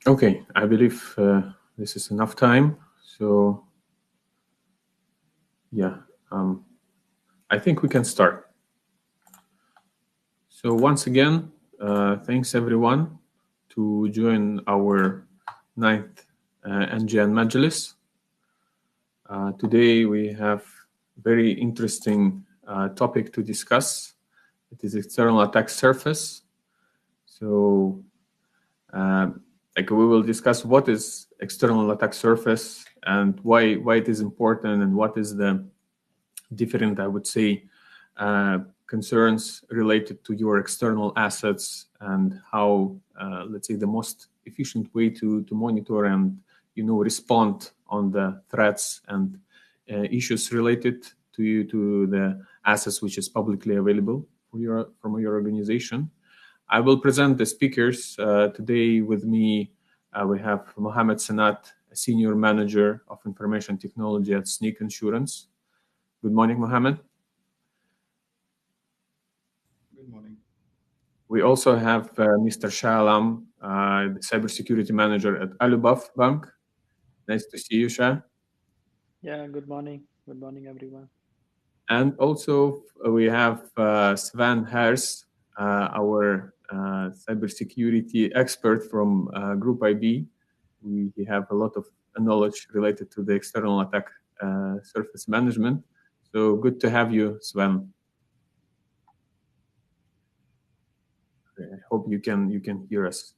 Okay, I believe this is enough time. So, yeah, I think we can start. So once again, thanks everyone to join our 9th NGN Majlis. Today we have very interesting topic to discuss. It is external attack surface. So we will discuss what is external attack surface and why it is important and what is the different, I would say, concerns related to your external assets and how, let's say, the most efficient way to monitor and respond on the threats and issues related to the assets which is publicly available from your organization. I will present the speakers today. With me. We have Mohammed Sanat, a Senior Manager of Information Technology at Sneak Insurance. Good morning, Mohammed. Good morning. We also have Mr. Shah Alam, the Cybersecurity Manager at Alubaf Bank. Nice to see you, Shah. Yeah, good morning. Good morning, everyone. And also we have Sven Hers, our cybersecurity expert from Group IB. We have a lot of knowledge related to the external attack surface management. So good to have you, Sven. I hope you can hear us.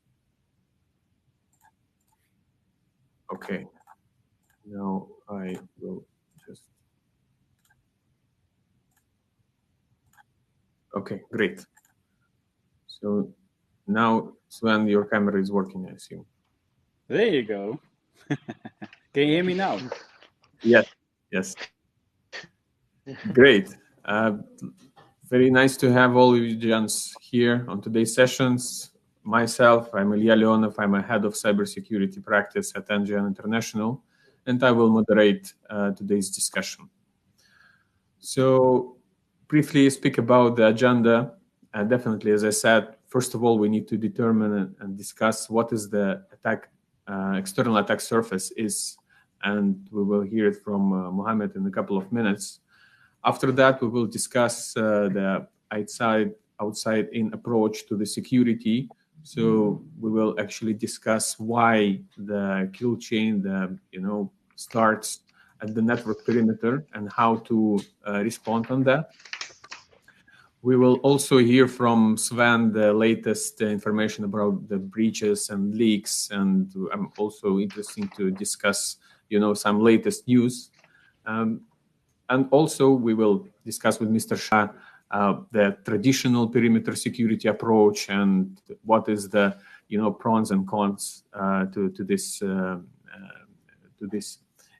Okay. Now I will just. Okay, great. So now, Sven, your camera is working, I assume. There you go. Can you hear me now? Yes. Great. Very nice to have all of you gents here on today's sessions. Myself, I'm Ilya Leonov. I'm a head of cybersecurity practice at NGN International, and I will moderate today's discussion. So briefly speak about the agenda. Definitely, as I said, first of all, we need to determine and discuss what is the external attack surface is, and we will hear it from Mohammed in a couple of minutes. After that, we will discuss the outside-in approach to the security. So we will actually discuss why the kill chain, starts at the network perimeter and how to respond on that. We will also hear from Sven the latest information about the breaches and leaks, and I'm also interested to discuss, some latest news. And also we will discuss with Mr. Shah the traditional perimeter security approach and what is the pros and cons to this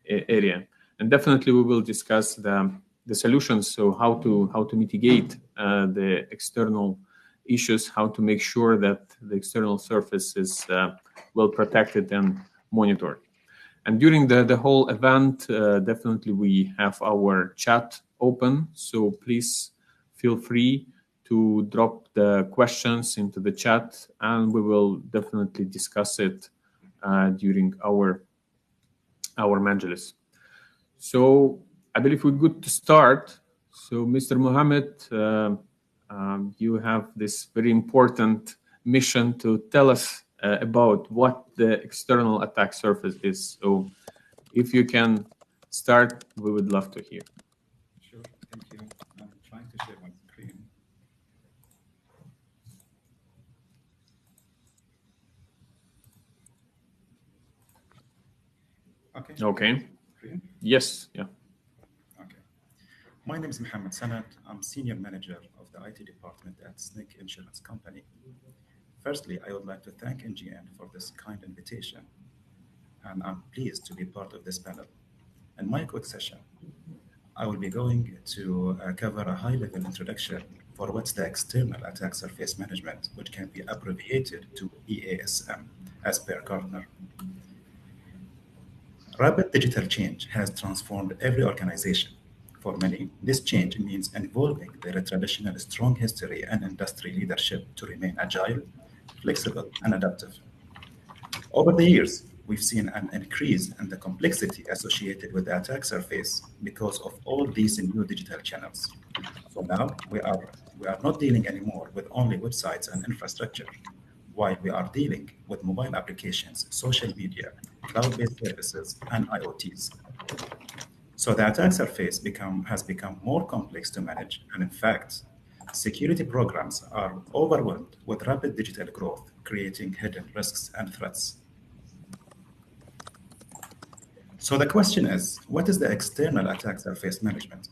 area. And definitely we will discuss the solutions, so how to mitigate the external issues, how to make sure that the external surface is well protected and monitored. And during the whole event, definitely we have our chat open, so please feel free to drop the questions into the chat, and we will definitely discuss it during our Majlis. So I believe we're good to start. So Mr. Mohammed, you have this very important mission to tell us about what the external attack surface is. So if you can start, we would love to hear. Sure, thank you. I'm trying to share my screen. Okay. Yes, yeah. Okay. My name is Mohammed Sanat. I'm Senior Manager of the IT Department at Sneak Insurance Company. Firstly, I would like to thank NGN for this kind invitation, and I'm pleased to be part of this panel. In my quick session, I will be going to cover a high-level introduction for what's the external attack surface management, which can be abbreviated to EASM, as per Gartner. Rapid digital change has transformed every organization. For many, this change means involving their traditional strong history and industry leadership to remain agile, flexible, and adaptive. Over the years, we've seen an increase in the complexity associated with the attack surface because of all these new digital channels. So now we are not dealing anymore with only websites and infrastructure, while we are dealing with mobile applications, social media, cloud-based services, and IoTs. So the attack surface has become more complex to manage, and in fact, security programs are overwhelmed with rapid digital growth, creating hidden risks and threats. So the question is, what is the external attack surface management?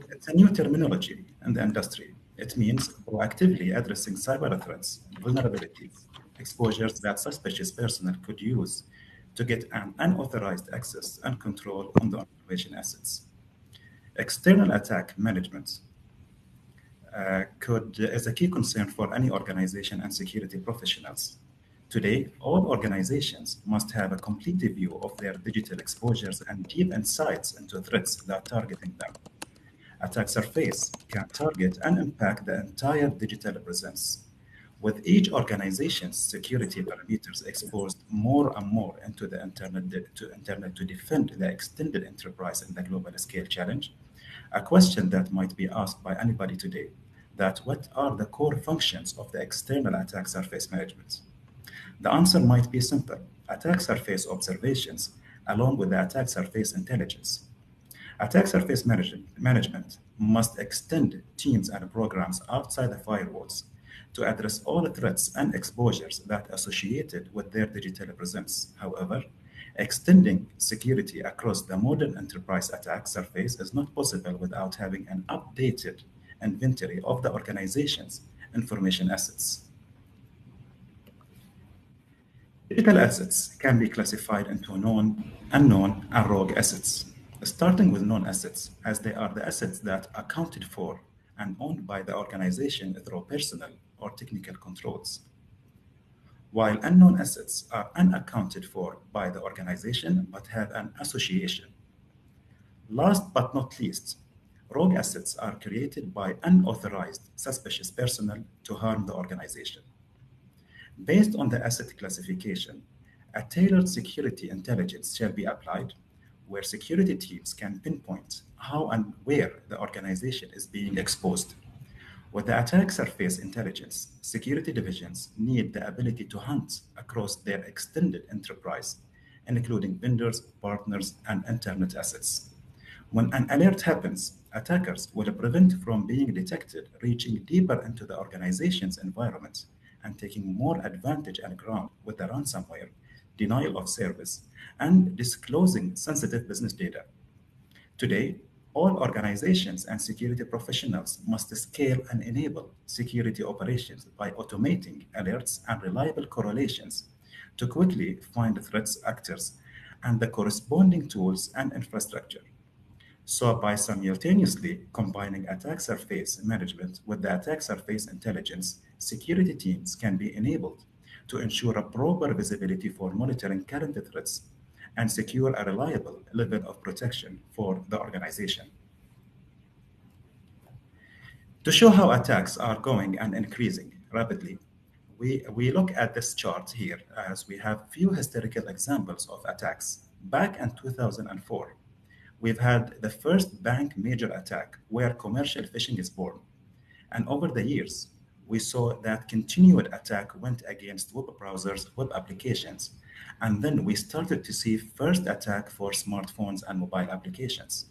It's a new terminology in the industry. It means proactively addressing cyber threats, vulnerabilities, exposures that suspicious personnel could use to get an unauthorized access and control on the organization assets. External attack management is a key concern for any organization and security professionals. Today, all organizations must have a complete view of their digital exposures and deep insights into threats that are targeting them. Attack surface can target and impact the entire digital presence, with each organization's security parameters exposed more and more into the internet to defend the extended enterprise in the global scale challenge. A question that might be asked by anybody today, that what are the core functions of the external attack surface management? The answer might be simple: attack surface observations along with the attack surface intelligence. Attack surface management must extend teams and programs outside the firewalls to address all threats and exposures that are associated with their digital presence. However, extending security across the modern enterprise attack surface is not possible without having an updated inventory of the organization's information assets. Digital assets can be classified into known, unknown, and rogue assets. Starting with known assets, as they are the assets that are accounted for and owned by the organization through personal or technical controls, while unknown assets are unaccounted for by the organization but have an association. Last but not least, rogue assets are created by unauthorized suspicious personnel to harm the organization. Based on the asset classification, a tailored security intelligence shall be applied, where security teams can pinpoint how and where the organization is being exposed. With the attack surface intelligence, security divisions need the ability to hunt across their extended enterprise, including vendors, partners, and internet assets. When an alert happens, attackers will prevent from being detected, reaching deeper into the organization's environment and taking more advantage and ground with the ransomware, denial of service, and disclosing sensitive business data. Today, all organizations and security professionals must scale and enable security operations by automating alerts and reliable correlations to quickly find threats actors and the corresponding tools and infrastructure. So by simultaneously combining attack surface management with the attack surface intelligence, security teams can be enabled to ensure a proper visibility for monitoring current threats and secure a reliable level of protection for the organization. To show how attacks are going and increasing rapidly, we look at this chart here as we have few historical examples of attacks. Back in 2004, we've had the first bank major attack where commercial phishing is born. And over the years, we saw that continued attack went against web browsers, web applications, and then we started to see first attack for smartphones and mobile applications.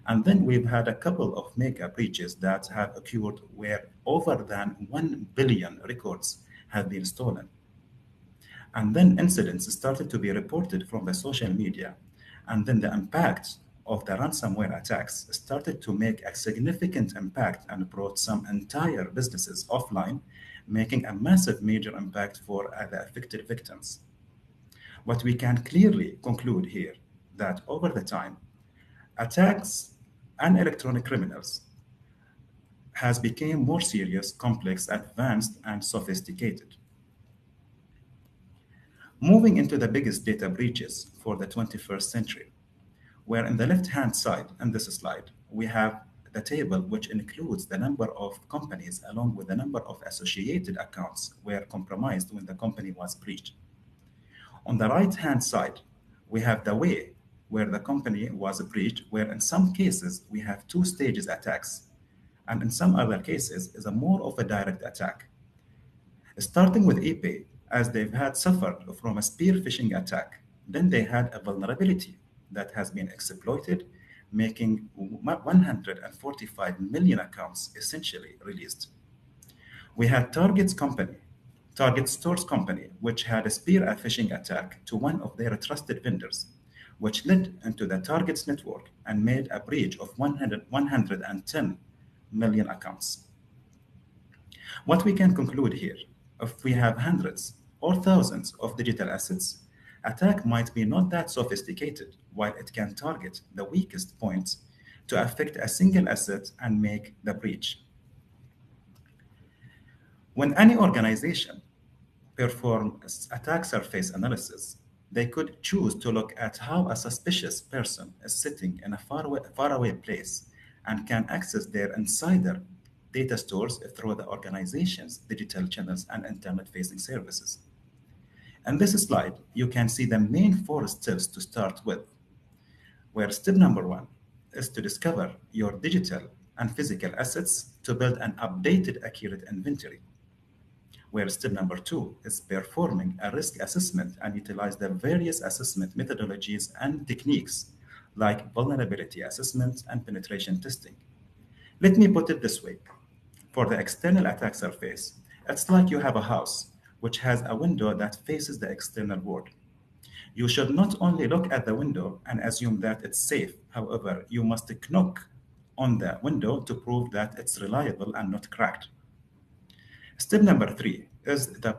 And then we've had a couple of mega breaches that have occurred where over than 1 billion records have been stolen. And then incidents started to be reported from the social media. And then the impact of the ransomware attacks started to make a significant impact and brought some entire businesses offline, making a massive major impact for the affected victims. What we can clearly conclude here that over the time, attacks and electronic criminals has become more serious, complex, advanced, and sophisticated. Moving into the biggest data breaches for the 21st century, where in the left-hand side in this slide, we have the table which includes the number of companies along with the number of associated accounts were compromised when the company was breached. On the right-hand side, we have the way where the company was breached, where in some cases we have two stages attacks, and in some other cases is a more of a direct attack. Starting with ePay, as they've had suffered from a spear phishing attack, then they had a vulnerability that has been exploited, making 145 million accounts essentially released. We had Target Stores Company, which had a spear phishing attack to one of their trusted vendors, which led into the Target's network and made a breach of 110 million accounts. What we can conclude here, if we have hundreds or thousands of digital assets, attack might be not that sophisticated, while it can target the weakest points to affect a single asset and make the breach. When any organization performs attack surface analysis, they could choose to look at how a suspicious person is sitting in a faraway place and can access their insider data stores through the organization's digital channels and internet-facing services. In this slide, you can see the main four steps to start with, where step number one is to discover your digital and physical assets to build an updated, accurate inventory, where step number two is performing a risk assessment and utilize the various assessment methodologies and techniques like vulnerability assessment and penetration testing. Let me put it this way. For the external attack surface, it's like you have a house which has a window that faces the external world. You should not only look at the window and assume that it's safe. However, you must knock on the window to prove that it's reliable and not cracked. Step number three is the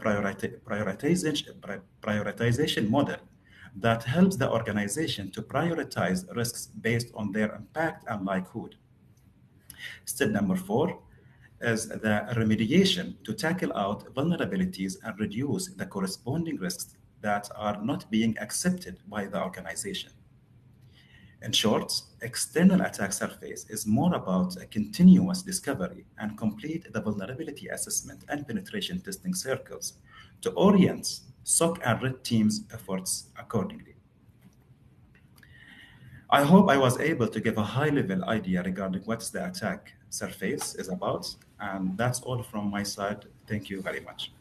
prioritization model that helps the organization to prioritize risks based on their impact and likelihood. Step number four is the remediation to tackle out vulnerabilities and reduce the corresponding risks that are not being accepted by the organization. In short, external attack surface is more about a continuous discovery and complete the vulnerability assessment and penetration testing circles to orient SOC and red teams' efforts accordingly. I hope I was able to give a high-level idea regarding what the attack surface is about, and that's all from my side. Thank you very much.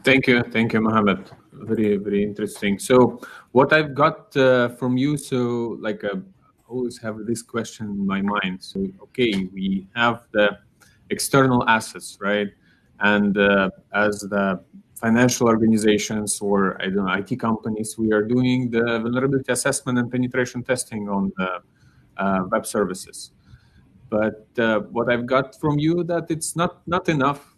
Thank you, Mohammed. Very, very interesting. So, what I've got from you, so like I always have this question in my mind. So, okay, we have the external assets, right? And as the financial organizations or I don't know IT companies, we are doing the vulnerability assessment and penetration testing on the web services. But what I've got from you that it's not enough.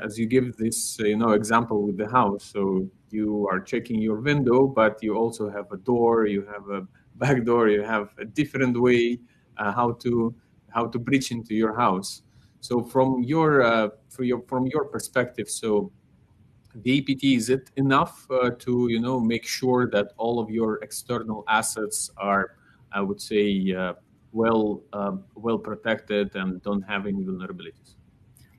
As you give this, example with the house. So you are checking your window, but you also have a door, you have a back door, you have a different way how to breach into your house. So from your perspective, so the APT, is it enough to make sure that all of your external assets are, I would say, well protected and don't have any vulnerabilities?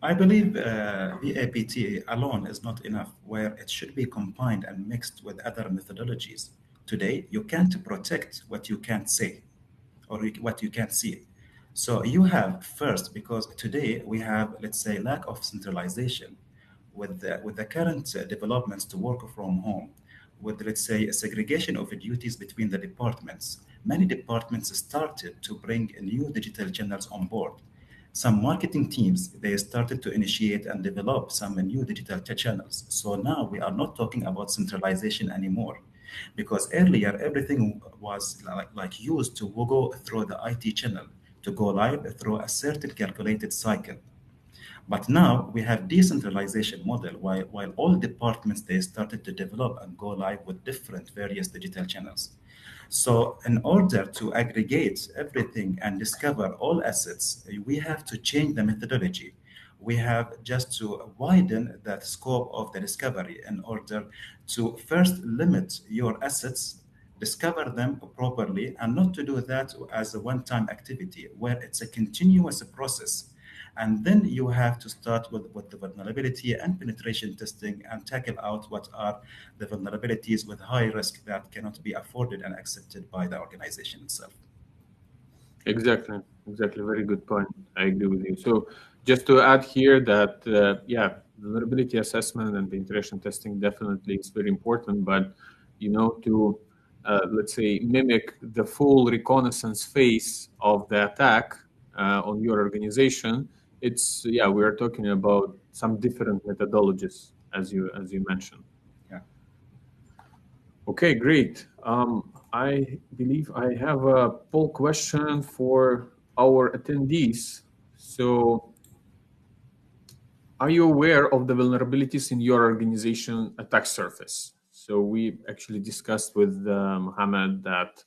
I believe VAPT alone is not enough, where it should be combined and mixed with other methodologies. Today, you can't protect what you can't say or what you can't see. So you have first, because today we have, let's say, lack of centralization with the current developments to work from home, with, let's say, a segregation of the duties between the departments. Many departments started to bring new digital channels on board. Some marketing teams, they started to initiate and develop some new digital channels. So now we are not talking about centralization anymore, because earlier everything was like used to go through the IT channel to go live through a certain calculated cycle. But now we have decentralization model while all departments, they started to develop and go live with different various digital channels. So in order to aggregate everything and discover all assets, we have to change the methodology. We have just to widen the scope of the discovery in order to first limit your assets, discover them properly, and not to do that as a one-time activity where it's a continuous process. And then you have to start with the vulnerability and penetration testing and tackle out what are the vulnerabilities with high risk that cannot be afforded and accepted by the organization itself. Exactly. Very good point. I agree with you. So just to add here that, vulnerability assessment and penetration testing definitely is very important, but, to, let's say, mimic the full reconnaissance phase of the attack on your organization, we are talking about some different methodologies, as you mentioned. Yeah. Okay, great. I believe I have a poll question for our attendees. So, are you aware of the vulnerabilities in your organization attack surface? So we actually discussed with Mohammed that,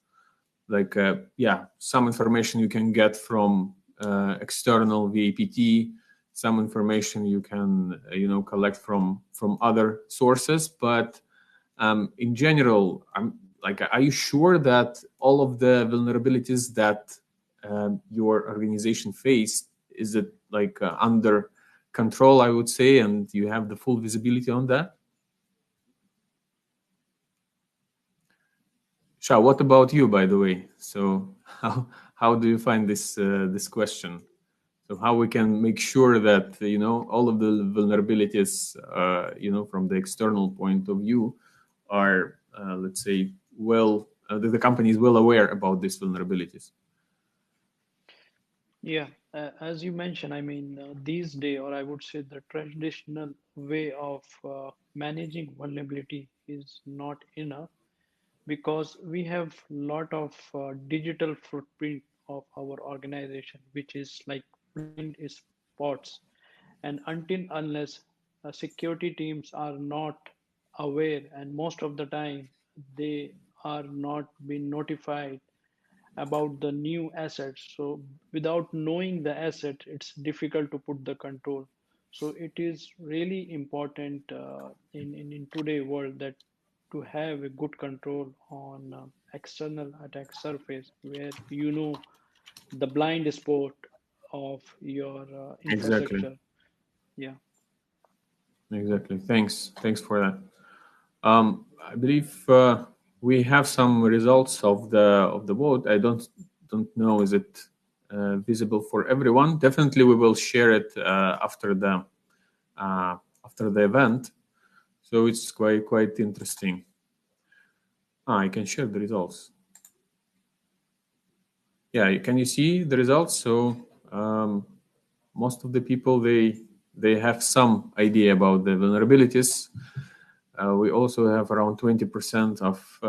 some information you can get from external VAPT, some information you can, collect from other sources, but in general, are you sure that all of the vulnerabilities that your organization faced is it under control, I would say, and you have the full visibility on that? Shah, what about you, by the way? So how do you find this question? So how we can make sure that all of the vulnerabilities from the external point of view are let's say the company is well aware about these vulnerabilities. Yeah, as you mentioned, I mean, these days, or I would say the traditional way of managing vulnerability is not enough because we have lot of digital footprint of our organization, which is like blind spots. And until unless security teams are not aware, and most of the time they are not being notified about the new assets. So without knowing the asset, it's difficult to put the control. So it is really important in today's world that to have a good control on external attack surface where you know the blind spot of your Exactly. infrastructure. Yeah. Exactly. Thanks for that. I believe we have some results of the vote. I don't know, is it visible for everyone? Definitely we will share it after the event. So it's quite interesting. I can share the results. Yeah, can you see the results? So most of the people they have some idea about the vulnerabilities. We also have around 20% of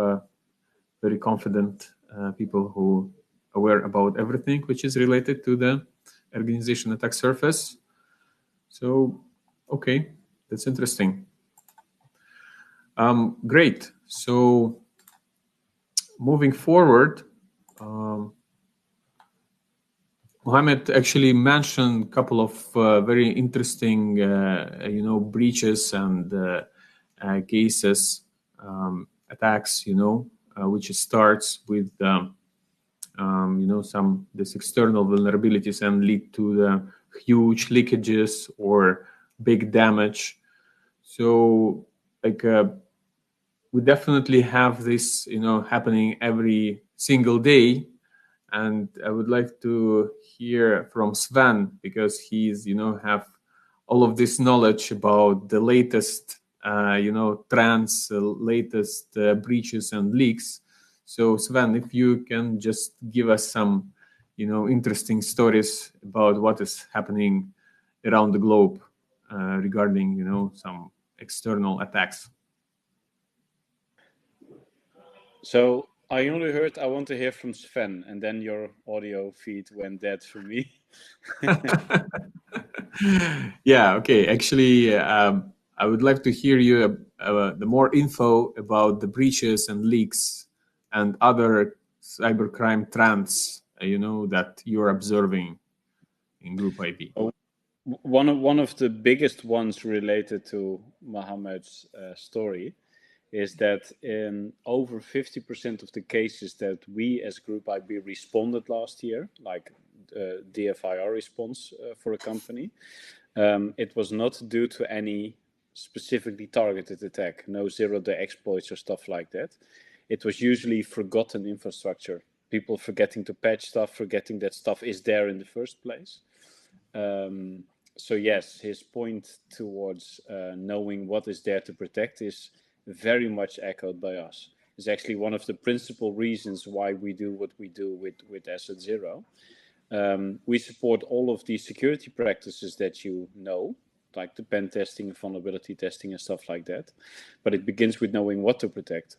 very confident people who aware about everything which is related to the organization attack surface. So, okay, that's interesting. Great. So, moving forward, Mohammed actually mentioned a couple of very interesting, breaches and cases, attacks, which starts with, this external vulnerabilities and lead to the huge leakages or big damage. So, we definitely have this, happening every single day. And I would like to hear from Sven because he's, have all of this knowledge about the latest, trends, latest breaches and leaks. So Sven, if you can just give us some, interesting stories about what is happening around the globe regarding, some external attacks. So I only heard I want to hear from Sven, and then your audio feed went dead for me. Yeah, okay. Actually, I would like to hear you the more info about the breaches and leaks and other cybercrime trends, that you're observing in Group IP. One of the biggest ones related to Mohammed's story is that in over 50% of the cases that we as Group IB responded last year, like DFIR response for a company, it was not due to any specifically targeted attack, no zero-day exploits or stuff like that. It was usually forgotten infrastructure, people forgetting to patch stuff, forgetting that stuff is there in the first place. So yes, his point towards knowing what is there to protect is very much echoed by us. It's actually one of the principal reasons why we do what we do with Asset Zero. We support all of these security practices that you know, like the pen testing, vulnerability testing and stuff like that. But it begins with knowing what to protect.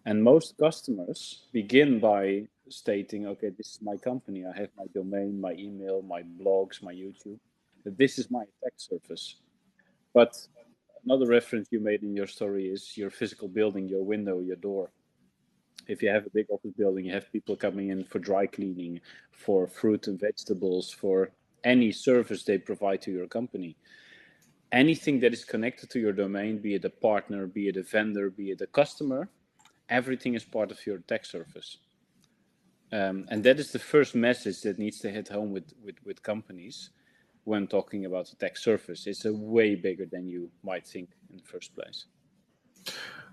And most customers begin by stating, okay, this is my company. I have my domain, my email, my blogs, my YouTube. This is my attack surface. But another reference you made in your story is your physical building, your window, your door. If you have a big office building, you have people coming in for dry cleaning, for fruit and vegetables, for any service they provide to your company. Anything that is connected to your domain, be it a partner, be it a vendor, be it a customer, everything is part of your attack surface. And that is the first message that needs to hit home with companies when talking about attack surface. It's a way bigger than you might think in the first place.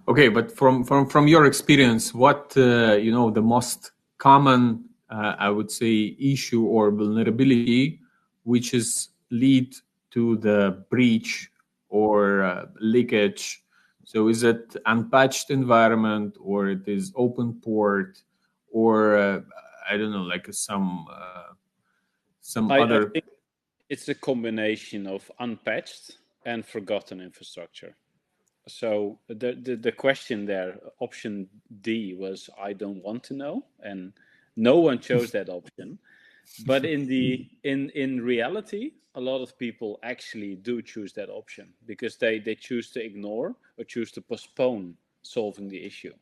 Okay, but from your experience, what the most common, I would say, issue or vulnerability, which is lead to the breach or leakage? So is it unpatched environment, or it is open port, or I don't know, like some other? I think it's a combination of unpatched and forgotten infrastructure. So the question there, option D, was I don't want to know, and no one chose that option. But in reality, a lot of people actually do choose that option because they choose to ignore or choose to postpone solving the issue.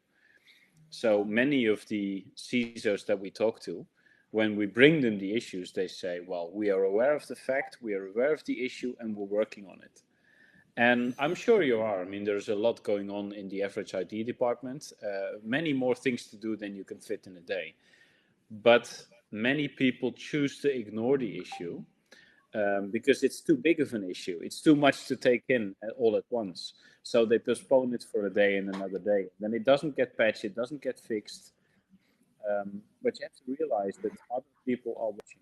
So many of the CISOs that we talk to, when we bring them the issues, they say, well, we are aware of the fact, we are aware of the issue, and we're working on it. And I'm sure you are. I mean, there's a lot going on in the average IT department, many more things to do than you can fit in a day. But many people choose to ignore the issue because it's too big of an issue. It's too much to take in all at once. So they postpone it for a day and another day. Then it doesn't get patched, it doesn't get fixed. But you have to realize that other people are watching.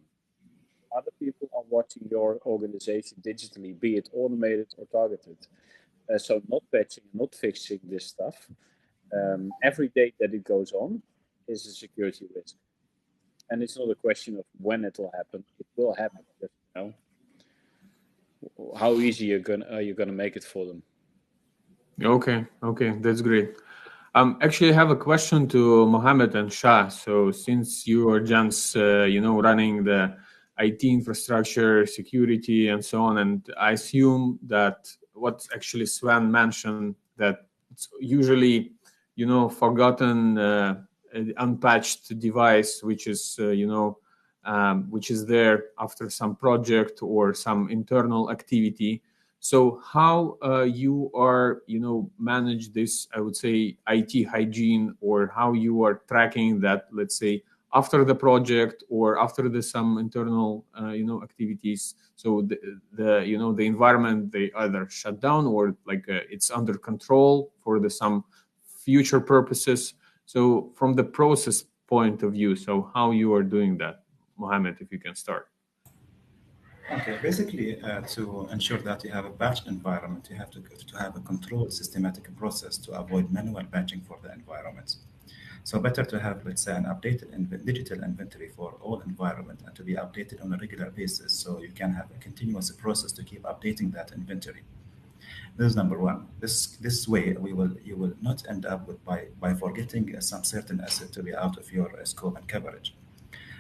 Other people are watching your organization digitally, be it automated or targeted. So not patching, not fixing this stuff, every day that it goes on is a security risk. And it's not a question of when it will happen. It will happen. But, how easy are you gonna make it for them? Okay, that's great. Actually, I have a question to Mohammed and Shah. So since you are just running the IT infrastructure, security, and so on, and I assume that what actually Sven mentioned, that it's usually forgotten unpatched device, which is which is there after some project or some internal activity. So how you are manage this, I would say, IT hygiene, or how you are tracking that, let's say, after the project or after some internal activities. So the environment, they either shut down or like it's under control for some future purposes. So from the process point of view, so how you are doing that, Mohammed, if you can start. Okay, basically, to ensure that you have a patched environment, you have to have a controlled systematic process to avoid manual patching for the environment. So better to have, let's say, an updated digital inventory for all environment and to be updated on a regular basis, so you can have a continuous process to keep updating that inventory. This is number one. This way, you will not end up with by forgetting some certain asset to be out of your scope and coverage.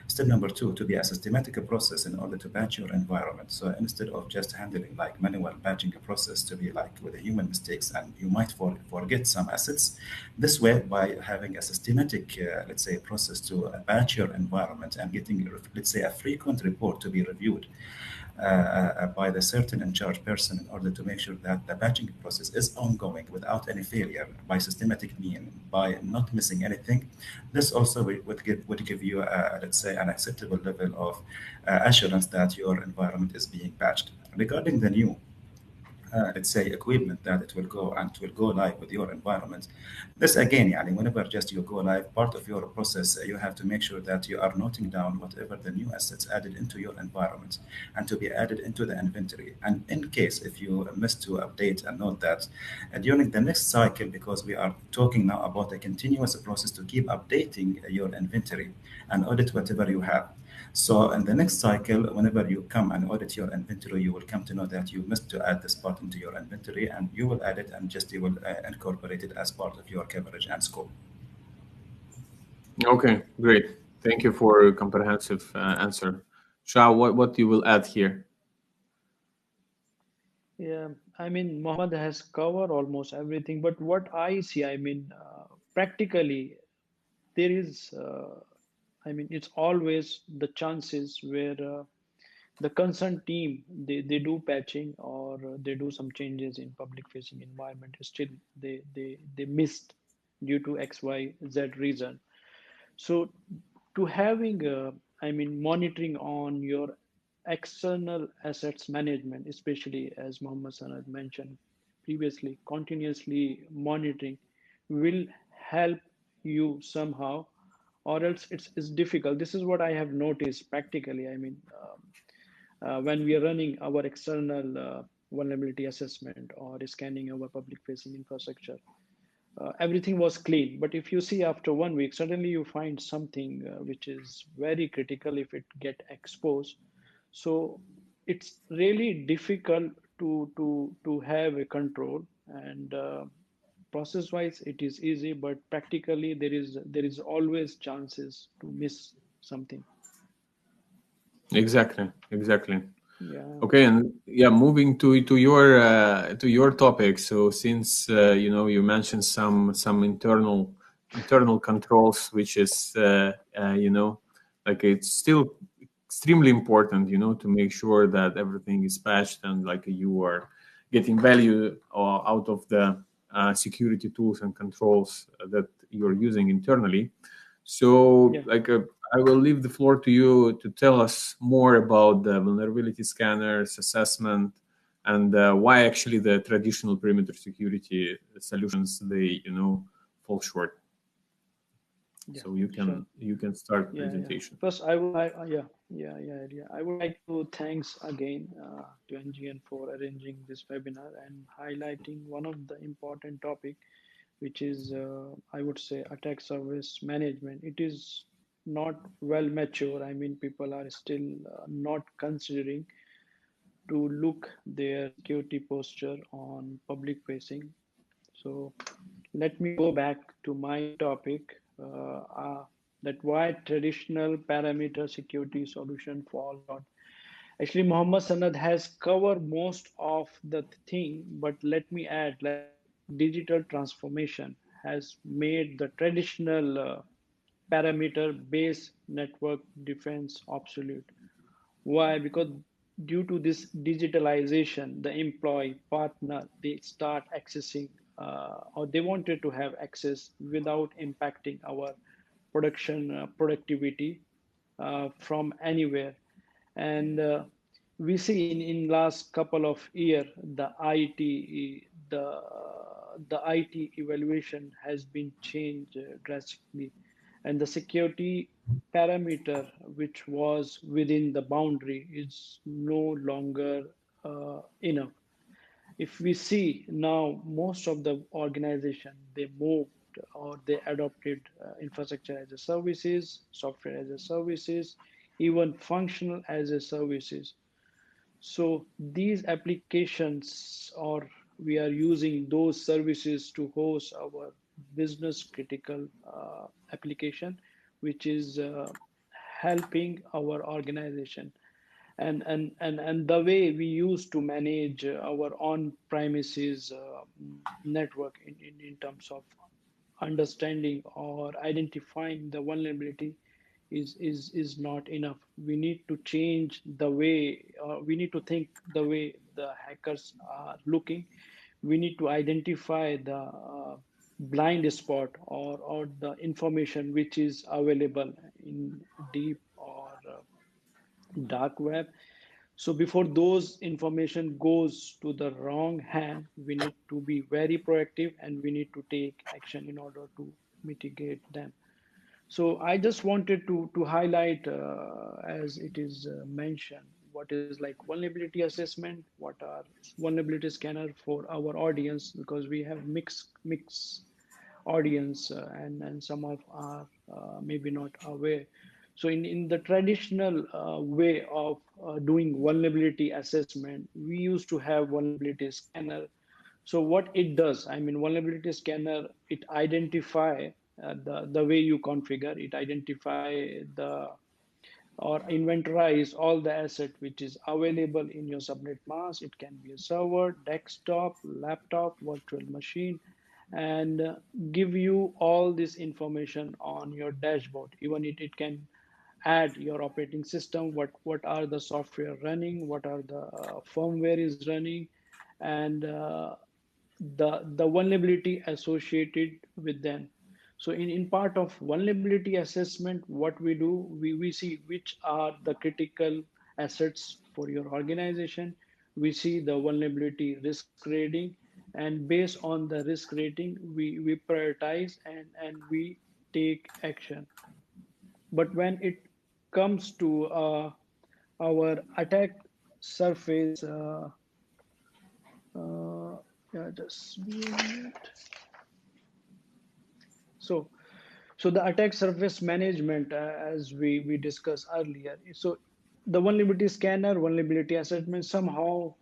Step number two, to be a systematic process in order to patch your environment. So instead of just handling like manual patching a process to be like with the human mistakes, and you might forget some assets. This way, by having a systematic, let's say, process to patch your environment and getting, let's say, a frequent report to be reviewed, by the certain in charge person in order to make sure that the patching process is ongoing without any failure by systematic mean, by not missing anything. This also would give you, let's say, an acceptable level of assurance that your environment is being patched. Regarding the new let's say equipment that it will go and it will go live with your environment. This again, yani, whenever just you go live, part of your process, you have to make sure that you are noting down whatever the new assets added into your environment and to be added into the inventory. And in case if you miss to update and note that during the next cycle, because we are talking now about a continuous process to keep updating your inventory and audit whatever you have. So in the next cycle, whenever you come and audit your inventory, you will come to know that you missed to add this part into your inventory, and you will add it and just you will incorporate it as part of your coverage and scope. Okay, great. Thank you for a comprehensive answer. Shah, what you will add here? Yeah, I mean, Mohammed has covered almost everything, but what I see, I mean, practically, there is, I mean, it's always the chances where the concerned team they do patching or they do some changes in public facing environment. Still, they missed due to X, Y, Z reason. So to having, I mean, monitoring on your external assets management, especially as Mohammed Sanad mentioned previously, continuously monitoring will help you somehow, or else it's difficult. This is what I have noticed practically. I mean, when we are running our external vulnerability assessment or scanning our public facing infrastructure, everything was clean. But if you see after 1 week, suddenly you find something which is very critical if it get exposed. So it's really difficult to have a control. And process wise it is easy, but practically there is always chances to miss something. Exactly. Yeah. Okay, and yeah, moving to your topic. So since you mentioned some internal controls, which is like it's still extremely important, to make sure that everything is patched and like you are getting value out of the security tools and controls that you're using internally. So, Yeah. like, I will leave the floor to you to tell us more about the vulnerability scanners assessment and why actually the traditional perimeter security solutions they fall short. Yeah, So you sure. can start Yeah. presentation. First, I would like, yeah. I would like to thanks again to NGN for arranging this webinar and highlighting one of the important topic, which is, I would say, attack service management. It is not well mature. I mean, people are still not considering to look their security posture on public facing. So let me go back to my topic, that why traditional parameter security solution fall short. Actually, Muhammad Sanad has covered most of the thing, but let me add, like digital transformation has made the traditional parameter-based network defense obsolete. Why? Because due to this digitalization, the employee partner they start accessing or they wanted to have access without impacting our production productivity from anywhere. And we see in last couple of year the IT evaluation has been changed drastically, and the security parameter which was within the boundary is no longer enough. If we see now, most of the organization they moved or they adopted infrastructure as a services, software as a services, even functional as a services. So these applications, or we are using those services to host our business critical application, which is helping our organization. And the way we used to manage our on premises network in terms of understanding or identifying the vulnerability is not enough. We need to change the way, we need to think the way the hackers are looking. We need to identify the blind spot, or the information which is available in deep or dark web. So before those information goes to the wrong hand, we need to be very proactive, and we need to take action in order to mitigate them. So I just wanted to highlight, as it is mentioned, what is like vulnerability assessment, what are vulnerability scanner for our audience, because we have mix audience, and some of are maybe not aware. So in the traditional way of doing vulnerability assessment, we used to have vulnerability scanner. So what it does, I mean, vulnerability scanner, it identify the way you configure, it identify the or inventorize all the asset which is available in your subnet mask. It can be a server, desktop, laptop, virtual machine, and give you all this information on your dashboard. Even it can add your operating system, what are the software running, what are the firmware is running, and the vulnerability associated with them. So in part of vulnerability assessment, what we do, we see which are the critical assets for your organization. We see the vulnerability risk rating, and based on the risk rating, we prioritize, and we take action. But when it comes to our attack surface, yeah, just be a minute. So, so the attack surface management, as we discussed earlier. So the vulnerability scanner, vulnerability assessment somehow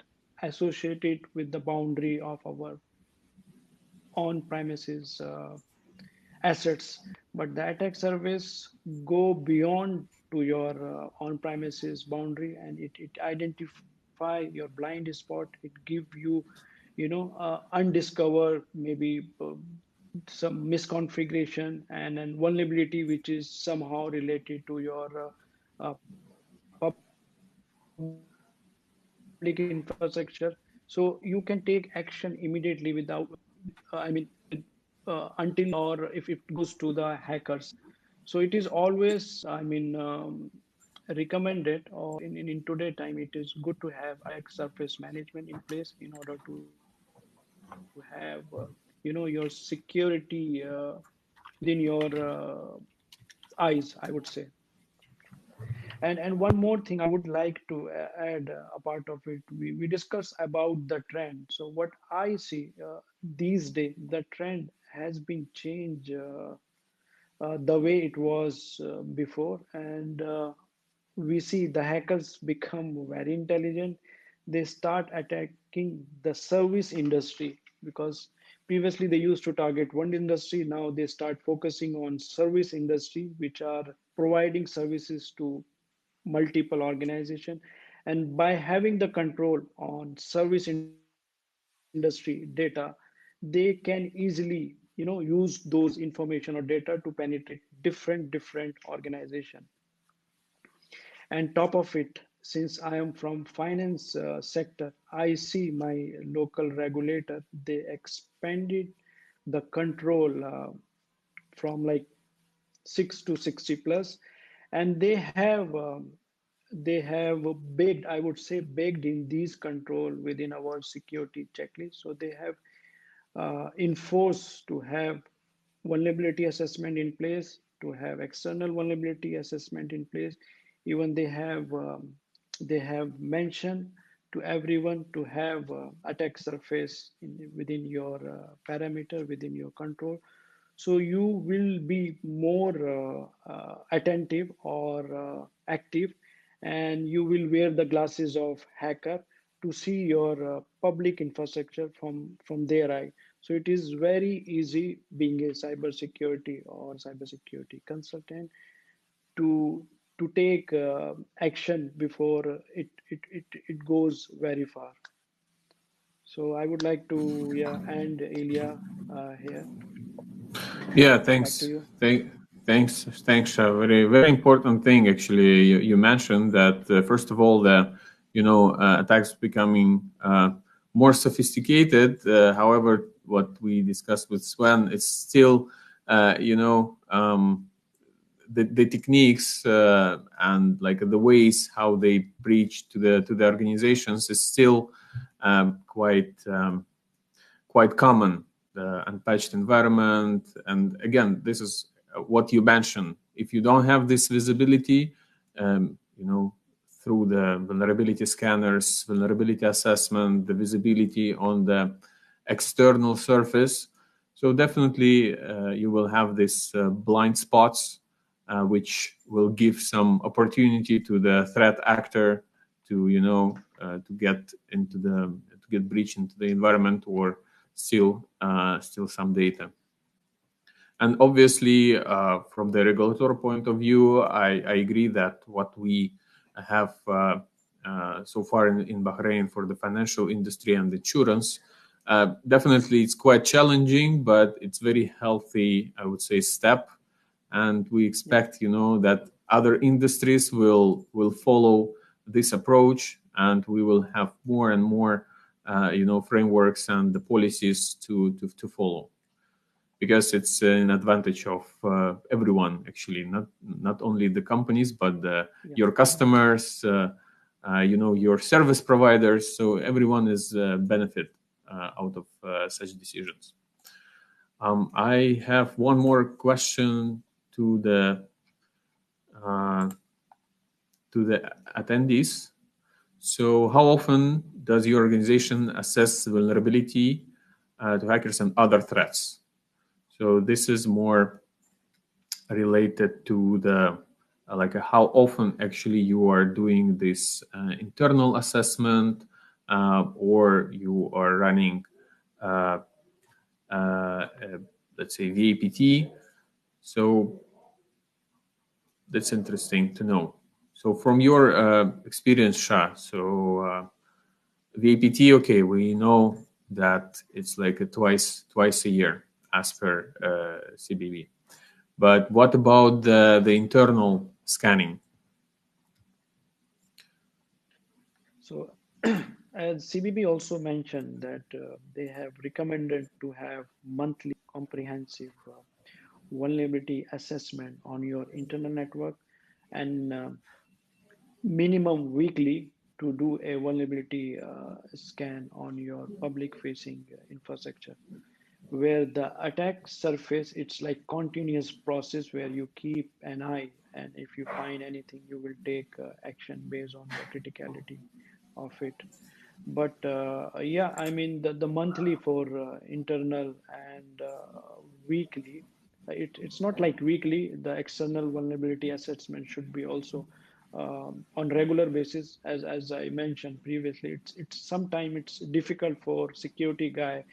associated with the boundary of our on-premises assets, but the attack surface go beyond to your on-premises boundary, and it identify your blind spot. It give you undiscovered, maybe some misconfiguration, and vulnerability which is somehow related to your public infrastructure. So you can take action immediately without with until or if it goes to the hackers. So it is always, I mean, recommended, or in today time, it is good to have attack surface management in place in order to have your security within your eyes, I would say. And one more thing I would like to add, a part of it, we discuss about the trend. So what I see these days, the trend has been changed, the way it was before. And we see the hackers become very intelligent. They start attacking the service industry, because previously they used to target one industry. Now they start focusing on service industry, which are providing services to multiple organization. And by having the control on service industry data, they can easily use those information or data to penetrate different organization. And top of it, since I am from finance sector, I see my local regulator, they expanded the control from like 6 to 60 plus, and they have baked, I would say, baked in these control within our security checklist. So they have enforced to have vulnerability assessment in place, to have external vulnerability assessment in place. Even they have mentioned to everyone to have attack surface within your parameter, within your control. So you will be more attentive or active, and you will wear the glasses of hacker to see your public infrastructure from their eye. So it is very easy, being a cybersecurity or cybersecurity consultant, to take action before it goes very far. So I would like to, yeah, end Ilya here. Yeah, Back to thanks. you. Thanks, Shah. Very important thing actually. You mentioned that first of all, the attacks becoming more sophisticated. However, what we discussed with Sven is still the techniques and like the ways how they breach to the organizations is still quite common. The unpatched environment, and again, this is what you mentioned. If you don't have this visibility, through the vulnerability scanners, vulnerability assessment, the visibility on the external surface, so definitely you will have these blind spots, which will give some opportunity to the threat actor to get breach into the environment or steal some data. And obviously, from the regulatory point of view, I agree that what we have so far in Bahrain for the financial industry and insurance, definitely it's quite challenging, but it's very healthy, I would say, step. And we expect, that other industries will follow this approach, and we will have more and more, frameworks and the policies to follow, because it's an advantage of everyone, actually, not only the companies, but your customers, your service providers. So everyone is benefit out of such decisions. I have one more question to the attendees. So how often does your organization assess vulnerability to hackers and other threats? So this is more related to the how often actually you are doing this internal assessment, or you are running let's say VAPT. So that's interesting to know. So from your experience, Shah, so VAPT, okay, we know that it's like twice a year as per CBB. But what about the internal scanning? So as CBB also mentioned that they have recommended to have monthly comprehensive vulnerability assessment on your internal network, and minimum weekly to do a vulnerability scan on your public facing infrastructure, where the attack surface, it's like continuous process where you keep an eye, and if you find anything you will take action based on the criticality of it. But yeah, I mean the monthly for internal and weekly, it's not like weekly. The external vulnerability assessment should be also on regular basis. As I mentioned previously, it's sometimes it's difficult for security guy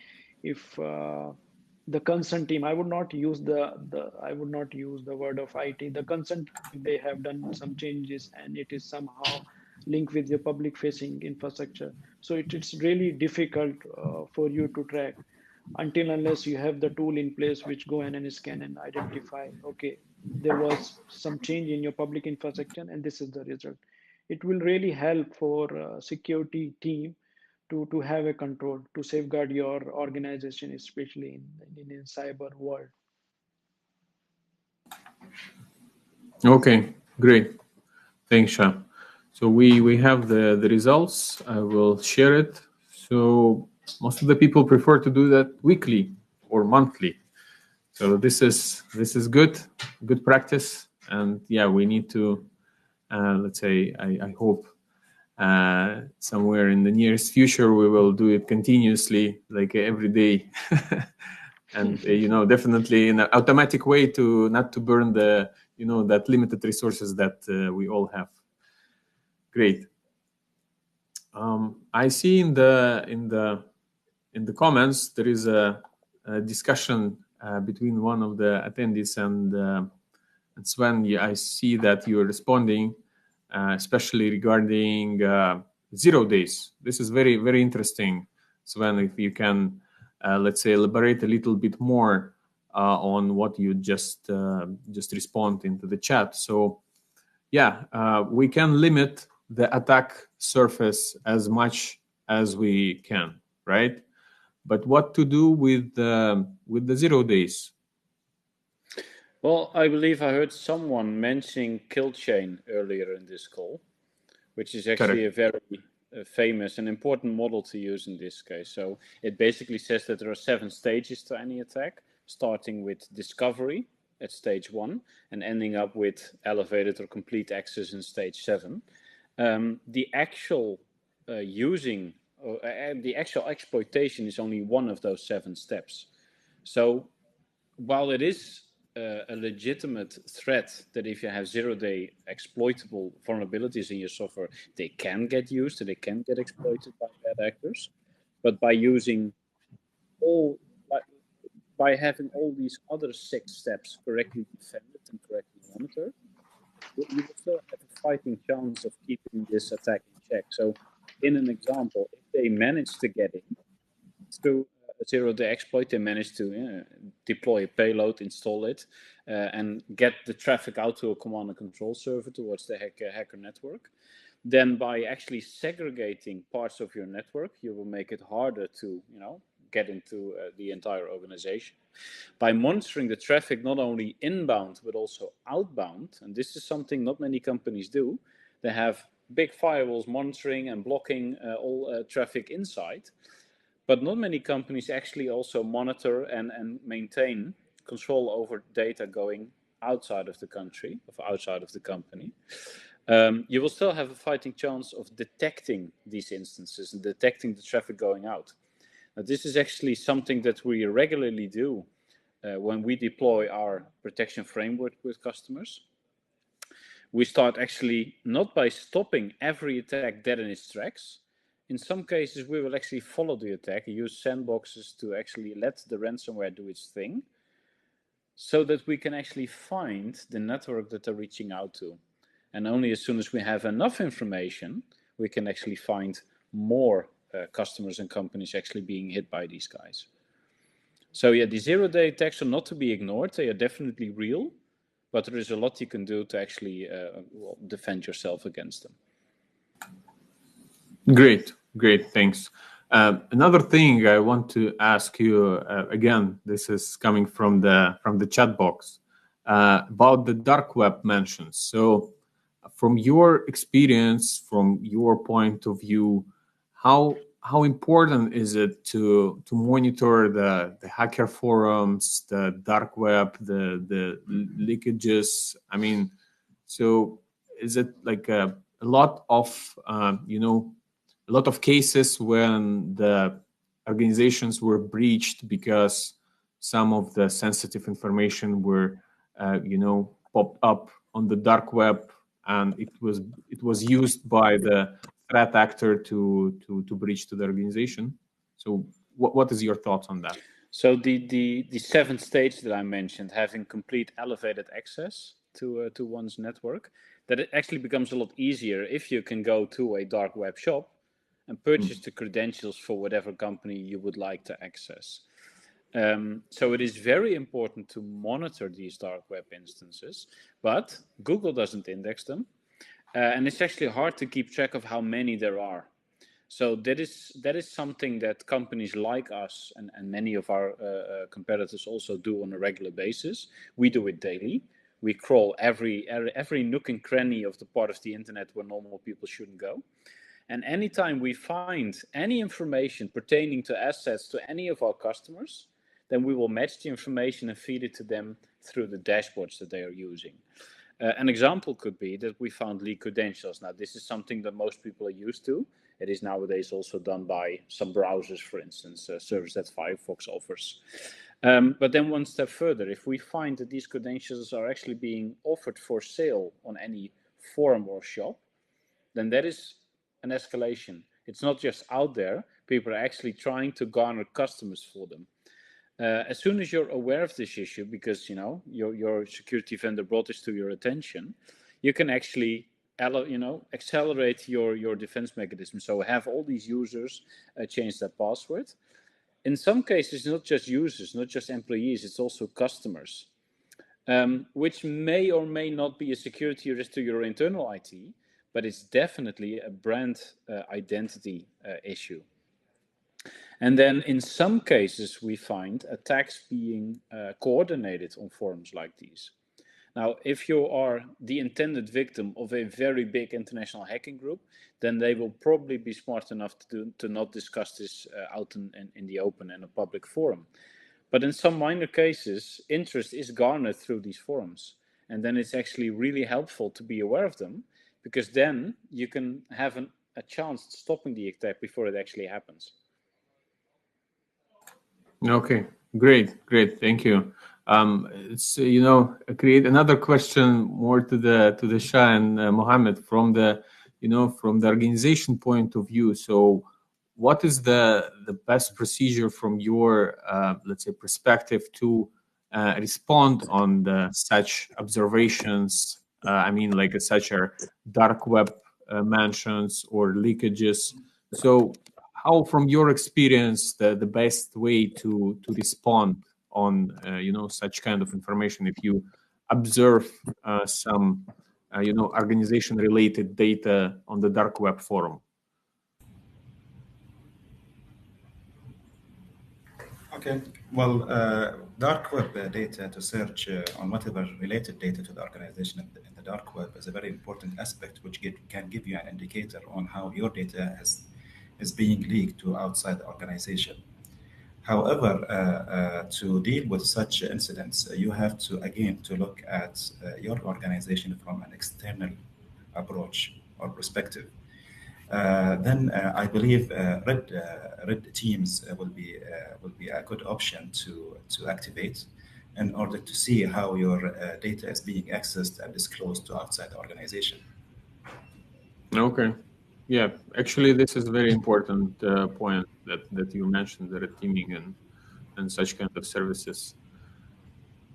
if the concern team, I would not use the word of IT, the concern team, they have done some changes and it is somehow linked with your public facing infrastructure. So it's really difficult for you to track until unless you have the tool in place which go in and scan and identify, okay, there was some change in your public infrastructure and this is the result. It will really help for security team to have a control to safeguard your organization, especially in cyber world. Okay, great. Thanks, Shah. So we have the results. I will share it. So most of the people prefer to do that weekly or monthly. So this is good practice. And yeah, we need to, let's say, I hope somewhere in the nearest future we will do it continuously, like every day. And definitely in an automatic way to not to burn the that limited resources that we all have. Great. I see in the comments there is a discussion between one of the attendees and Sven. I see that you are responding, especially regarding 0 days. This is very, very interesting, Sven. If you can, let's say, elaborate a little bit more on what you just respond into the chat. So yeah, we can limit the attack surface as much as we can, right? But what to do with the 0 days? Well, I believe I heard someone mentioning kill chain earlier in this call, which is actually a very famous and important model to use in this case. So it basically says that there are 7 stages to any attack, starting with discovery at stage 1 and ending up with elevated or complete access in stage 7. The actual the actual exploitation is only one of those 7 steps. So while it is a legitimate threat that if you have 0-day exploitable vulnerabilities in your software, they can get used and they can get exploited by bad actors. But by using by having all these other 6 steps correctly defended and correctly monitored, you will still have a fighting chance of keeping this attack in check. So in an example, if they manage to get in through a 0-day exploit, they manage to deploy a payload, install it, and get the traffic out to a command and control server towards the hacker network. Then by actually segregating parts of your network, you will make it harder to, get into the entire organization. By monitoring the traffic not only inbound but also outbound, and this is something not many companies do, they have big firewalls monitoring and blocking all traffic inside. But not many companies actually also monitor and maintain control over data going outside of the country, outside of the company. You will still have a fighting chance of detecting these instances and detecting the traffic going out. Now, this is actually something that we regularly do when we deploy our protection framework with customers. We start actually not by stopping every attack dead in its tracks. In some cases, we will actually follow the attack, use sandboxes to actually let the ransomware do its thing, so that we can actually find the network that they're reaching out to. And only as soon as we have enough information, we can actually find more customers and companies actually being hit by these guys. So yeah, the 0-day attacks are not to be ignored. They are definitely real, but there is a lot you can do to actually defend yourself against them. Great, thanks. Another thing I want to ask you, again, this is coming from the chat box, about the dark web mentions. So from your experience, from your point of view, how important is it to monitor the hacker forums, the dark web, the leakages? I mean, so is it like a lot of a lot of cases when the organizations were breached because some of the sensitive information were popped up on the dark web, and it was used by the threat actor to breach to the organization? So what is your thoughts on that? So the 7th stage that I mentioned, having complete elevated access to one's network, that it actually becomes a lot easier if you can go to a dark web shop and purchase the credentials for whatever company you would like to access. So it is very important to monitor these dark web instances, but Google doesn't index them. And it's actually hard to keep track of how many there are. So that is something that companies like us and many of our competitors also do on a regular basis. We do it daily. We crawl every nook and cranny of the part of the internet where normal people shouldn't go. And anytime we find any information pertaining to assets to any of our customers, then we will match the information and feed it to them through the dashboards that they are using. An example could be that we found leaked credentials. Now, this is something that most people are used to. It is nowadays also done by some browsers, for instance, a service that Firefox offers. But then one step further, if we find that these credentials are actually being offered for sale on any forum or shop, then that is an escalation. It's not just out there. People are actually trying to garner customers for them. As soon as you're aware of this issue, because your security vendor brought this to your attention, you can actually accelerate your defense mechanism. So have all these users change their password, In some cases, not just users, not just employees, it's also customers, which may or may not be a security risk to your internal IT, but it's definitely a brand identity issue. And then in some cases, we find attacks being coordinated on forums like these. Now, if you are the intended victim of a very big international hacking group, then they will probably be smart enough to not discuss this out in the open in a public forum. But in some minor cases, interest is garnered through these forums. And then it's actually really helpful to be aware of them, because then you can have a chance at stopping the attack before it actually happens. Okay, great, thank you. It's create another question more to the Shah and Mohammed from the from the organization point of view. So, what is the best procedure from your let's say perspective to respond on such observations? I mean, like such a dark web mentions or leakages. So, how, from your experience, the best way to respond on such kind of information if you observe some organization related data on the dark web forum? Okay, well, dark web data to search on whatever related data to the organization in the dark web is a very important aspect, which can give you an indicator on how your data is being leaked to outside the organization. However, to deal with such incidents, you have to, again, to look at your organization from an external approach or perspective. Then I believe red teams will be a good option to activate in order to see how your data is being accessed and disclosed to outside the organization. Okay. Yeah, actually, this is a very important point that you mentioned, the red teaming and such kind of services.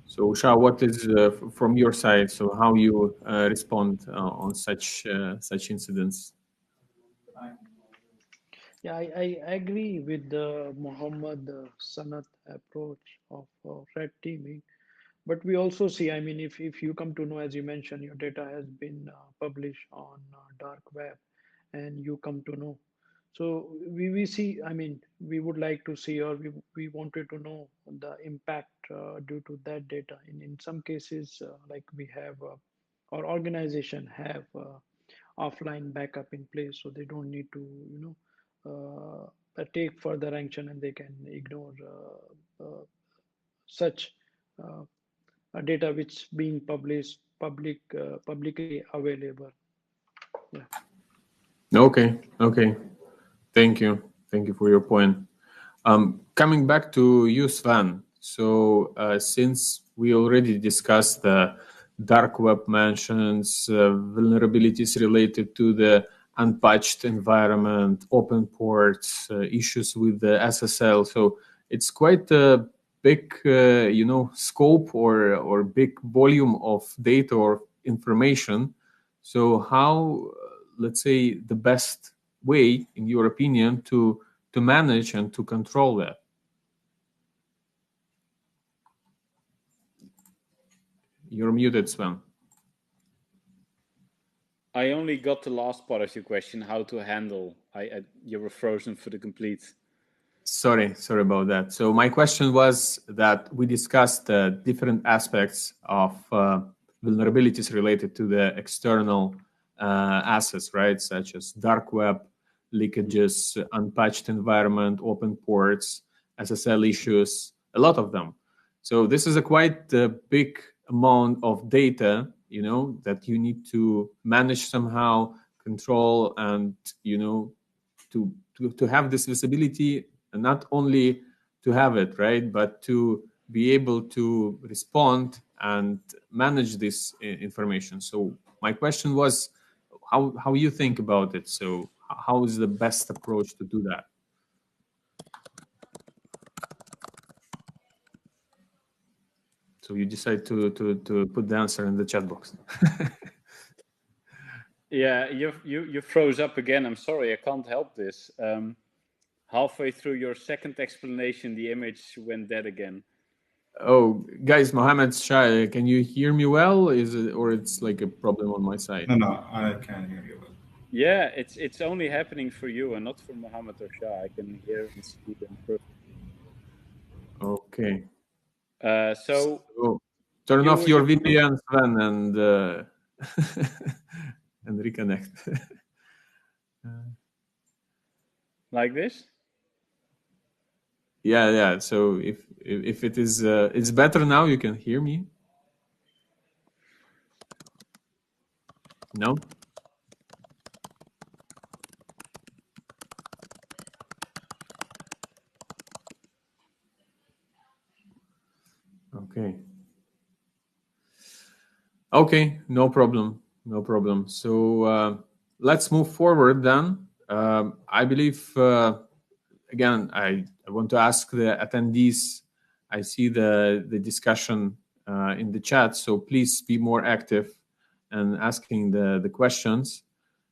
So, Shah, what is from your side? So, how you respond on such incidents? Yeah, I agree with the Muhammad Sanat approach of red teaming. But we also see, I mean, if you come to know, as you mentioned, your data has been published on dark web and you come to know. So we see, I mean, we would like to see, or we wanted to know the impact due to that data. In some cases, like we have, our organization have offline backup in place, so they don't need to, take further action and they can ignore such data which being publicly available. Yeah. Okay. Thank you for your point. Coming back to you, Sven. So since we already discussed the dark web mentions, vulnerabilities related to the unpatched environment, open ports, issues with the SSL. So it's quite a big, scope or big volume of data or information. So how, let's say, the best way, in your opinion, to manage and to control that? You're muted, Sven. I only got the last part of your question, how to handle. You were frozen for the complete. Sorry about that. So my question was that we discussed different aspects of vulnerabilities related to the external assets, right? Such as dark web, leakages, unpatched environment, open ports, SSL issues, a lot of them. So this is a quite big amount of data, that you need to manage somehow, control, and, to have this visibility, and not only to have it, right, but to be able to respond and manage this information. So my question was, how you think about it? So how is the best approach to do that? So you decide to put the answer in the chat box. Yeah, you froze up again. I'm sorry, I can't help this. halfway through your second explanation, the image went dead again. Oh, guys, Mohammed's shy. Can you hear me well? Is it, or it's like a problem on my side? No, I can hear you well. Yeah, it's only happening for you and not for Mohammed or Shah. I can hear and see them perfectly. Okay. So turn off your you- VPN, Sven, and and reconnect. Like this? Yeah. So if it is, it's better now. You can hear me. No. Okay, no problem. So let's move forward then. I believe, again, I want to ask the attendees. I see the discussion in the chat, so please be more active and asking the questions.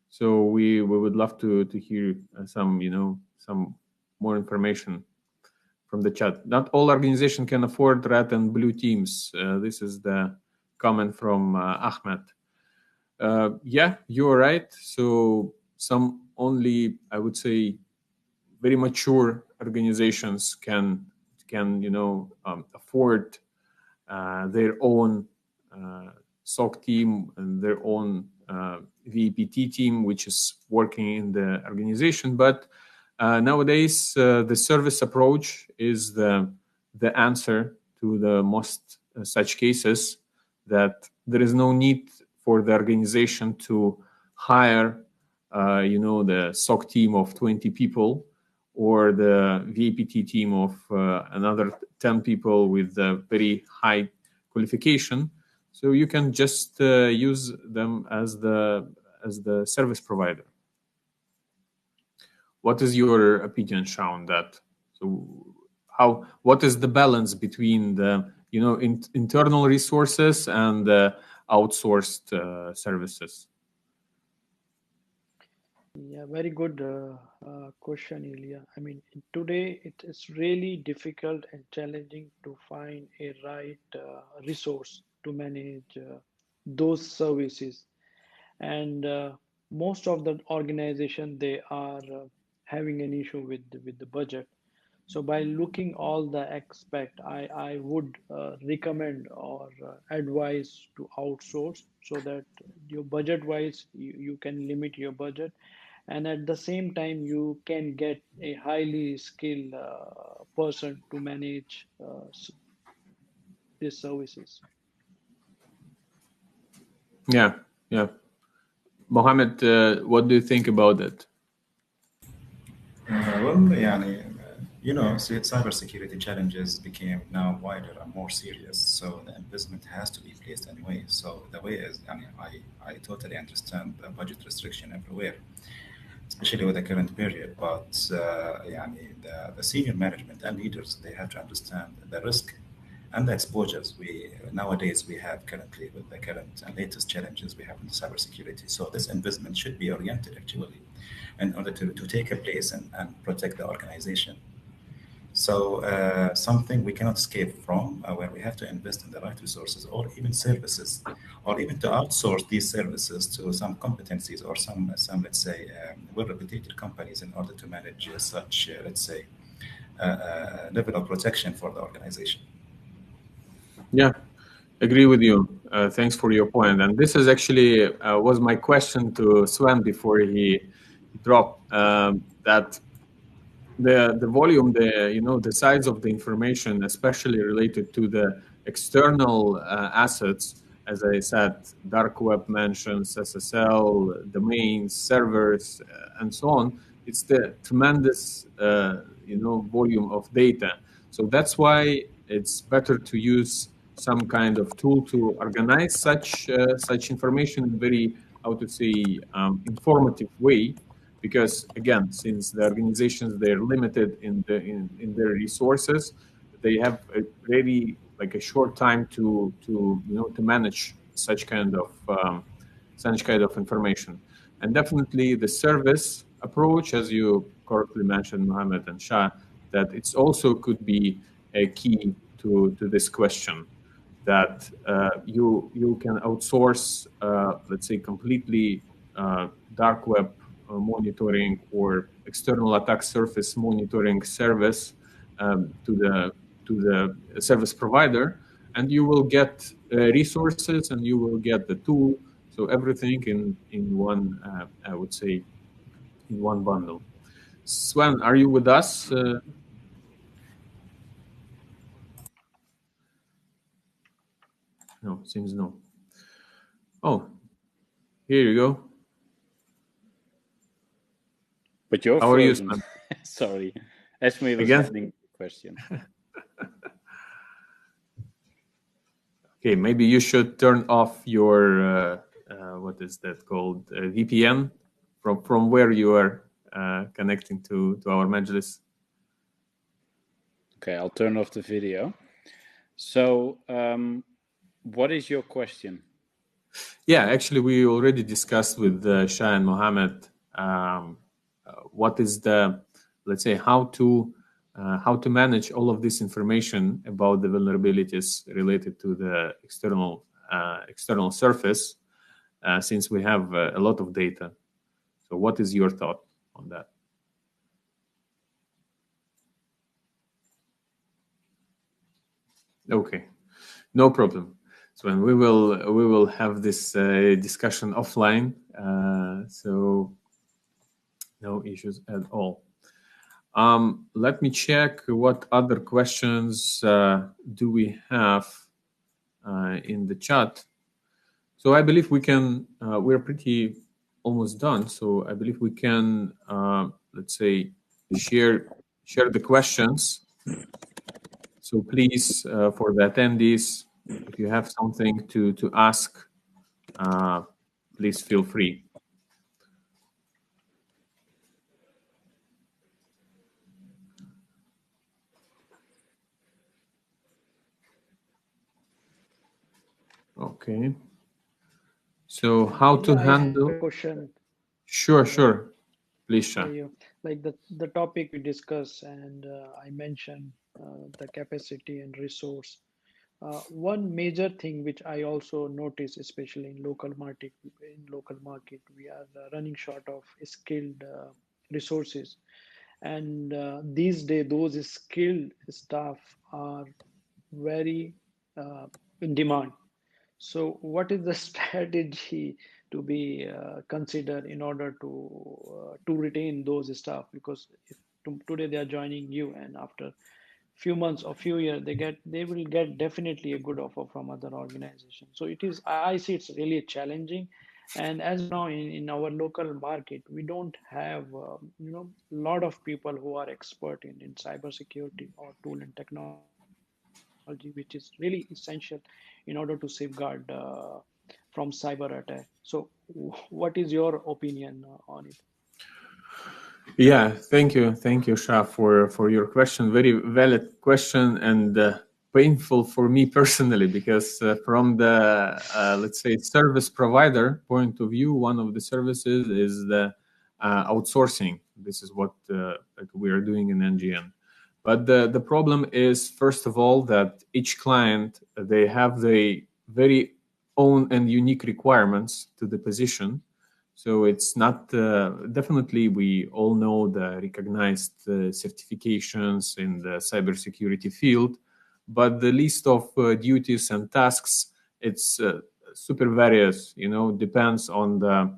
So we would love to hear some more information from the chat. Not all organizations can afford red and blue teams. This is the comment from Ahmed. Yeah, you're right. So some only, I would say, very mature organizations can afford their own SOC team and their own VPT team, which is working in the organization. But nowadays, the service approach is the answer to the most such cases, that there is no need for the organization to hire, the SOC team of 20 people or the VPT team of another 10 people with a very high qualification. So you can just use them as the service provider. What is your opinion, Shah, on that? So what is the balance between the internal resources and outsourced services? Yeah, very good question, Ilya. I mean, today it is really difficult and challenging to find a right resource to manage those services. And most of the organization, they are having an issue with the budget. So by looking all the aspect, I would recommend or advise to outsource, so that your budget wise, you can limit your budget, and at the same time you can get a highly skilled person to manage these services. Yeah. Mohammed, what do you think about it? Well, cybersecurity challenges became now wider and more serious, so the investment has to be placed anyway. So the way is, I totally understand the budget restriction everywhere, especially with the current period. But the senior management and leaders, they have to understand the risk and the exposures nowadays we have currently with the current and latest challenges we have in cybersecurity. So this investment should be oriented actually in order to take a place and protect the organization. So something we cannot escape from, where we have to invest in the right resources or even services, or even to outsource these services to some competencies or some let's say, well-reputed companies in order to manage such, let's say, level of protection for the organization. Yeah, agree with you. Thanks for your point. And this is actually was my question to Sven before he dropped, that the volume, the size of the information, especially related to the external assets, as I said, dark web mentions, SSL, domains, servers, and so on. It's the tremendous, volume of data. So that's why it's better to use some kind of tool to organize such information in very, informative way. Because again, since the organizations, they're limited in their resources, they have a very a short time to manage such kind of information. And definitely the service approach, as you correctly mentioned, Mohammed and Shah, that it's also could be a key to this question, that you can outsource, let's say, completely dark web monitoring or external attack surface monitoring service to the service provider, and you will get resources and you will get the tool. So everything in one, I would say, in one bundle. Sven, are you with us? No, seems no. Oh, here you go. But you're How are you, frozen. Sven? Sorry, Esme was Again? having a question. Okay, maybe you should turn off your what is that called, VPN from where you are connecting to our Majlis. Okay, I'll turn off the video. So, what is your question? Yeah, actually, we already discussed with Shah and Mohammed what is the, let's say, how to manage all of this information about the vulnerabilities related to the external surface, since we have a lot of data. So, what is your thought on that? Okay, no problem. So we will have this discussion offline. So no issues at all. Let me check what other questions do we have in the chat. So I believe we can. We're pretty almost done. So I believe we can, let's say, share the questions. So please, for the attendees, if you have something to ask, please feel free. Okay. So how to handle? I have a question. Sure. Please, Shah. Like the topic we discuss, and I mentioned the capacity and resource. One major thing which I also notice, especially in local market, we are running short of skilled resources, and these days those skilled staff are very in demand. So, what is the strategy to be considered in order to retain those staff? Because if today they are joining you, and after few months or few years they will get definitely a good offer from other organizations. So it is, I see it's really challenging. And as now in our local market, we don't have a lot of people who are expert in cybersecurity or tool and technology, which is really essential in order to safeguard from cyber attack. So what is your opinion on it? Yeah, thank you, Shah, for your question. Very valid question, and painful for me personally, because from the let's say service provider point of view, one of the services is the outsourcing. This is what we are doing in NGN. But the problem is, first of all, that each client, they have the very own and unique requirements to the position. So it's not, definitely we all know the recognized certifications in the cybersecurity field, but the list of duties and tasks, it's super various, depends on the,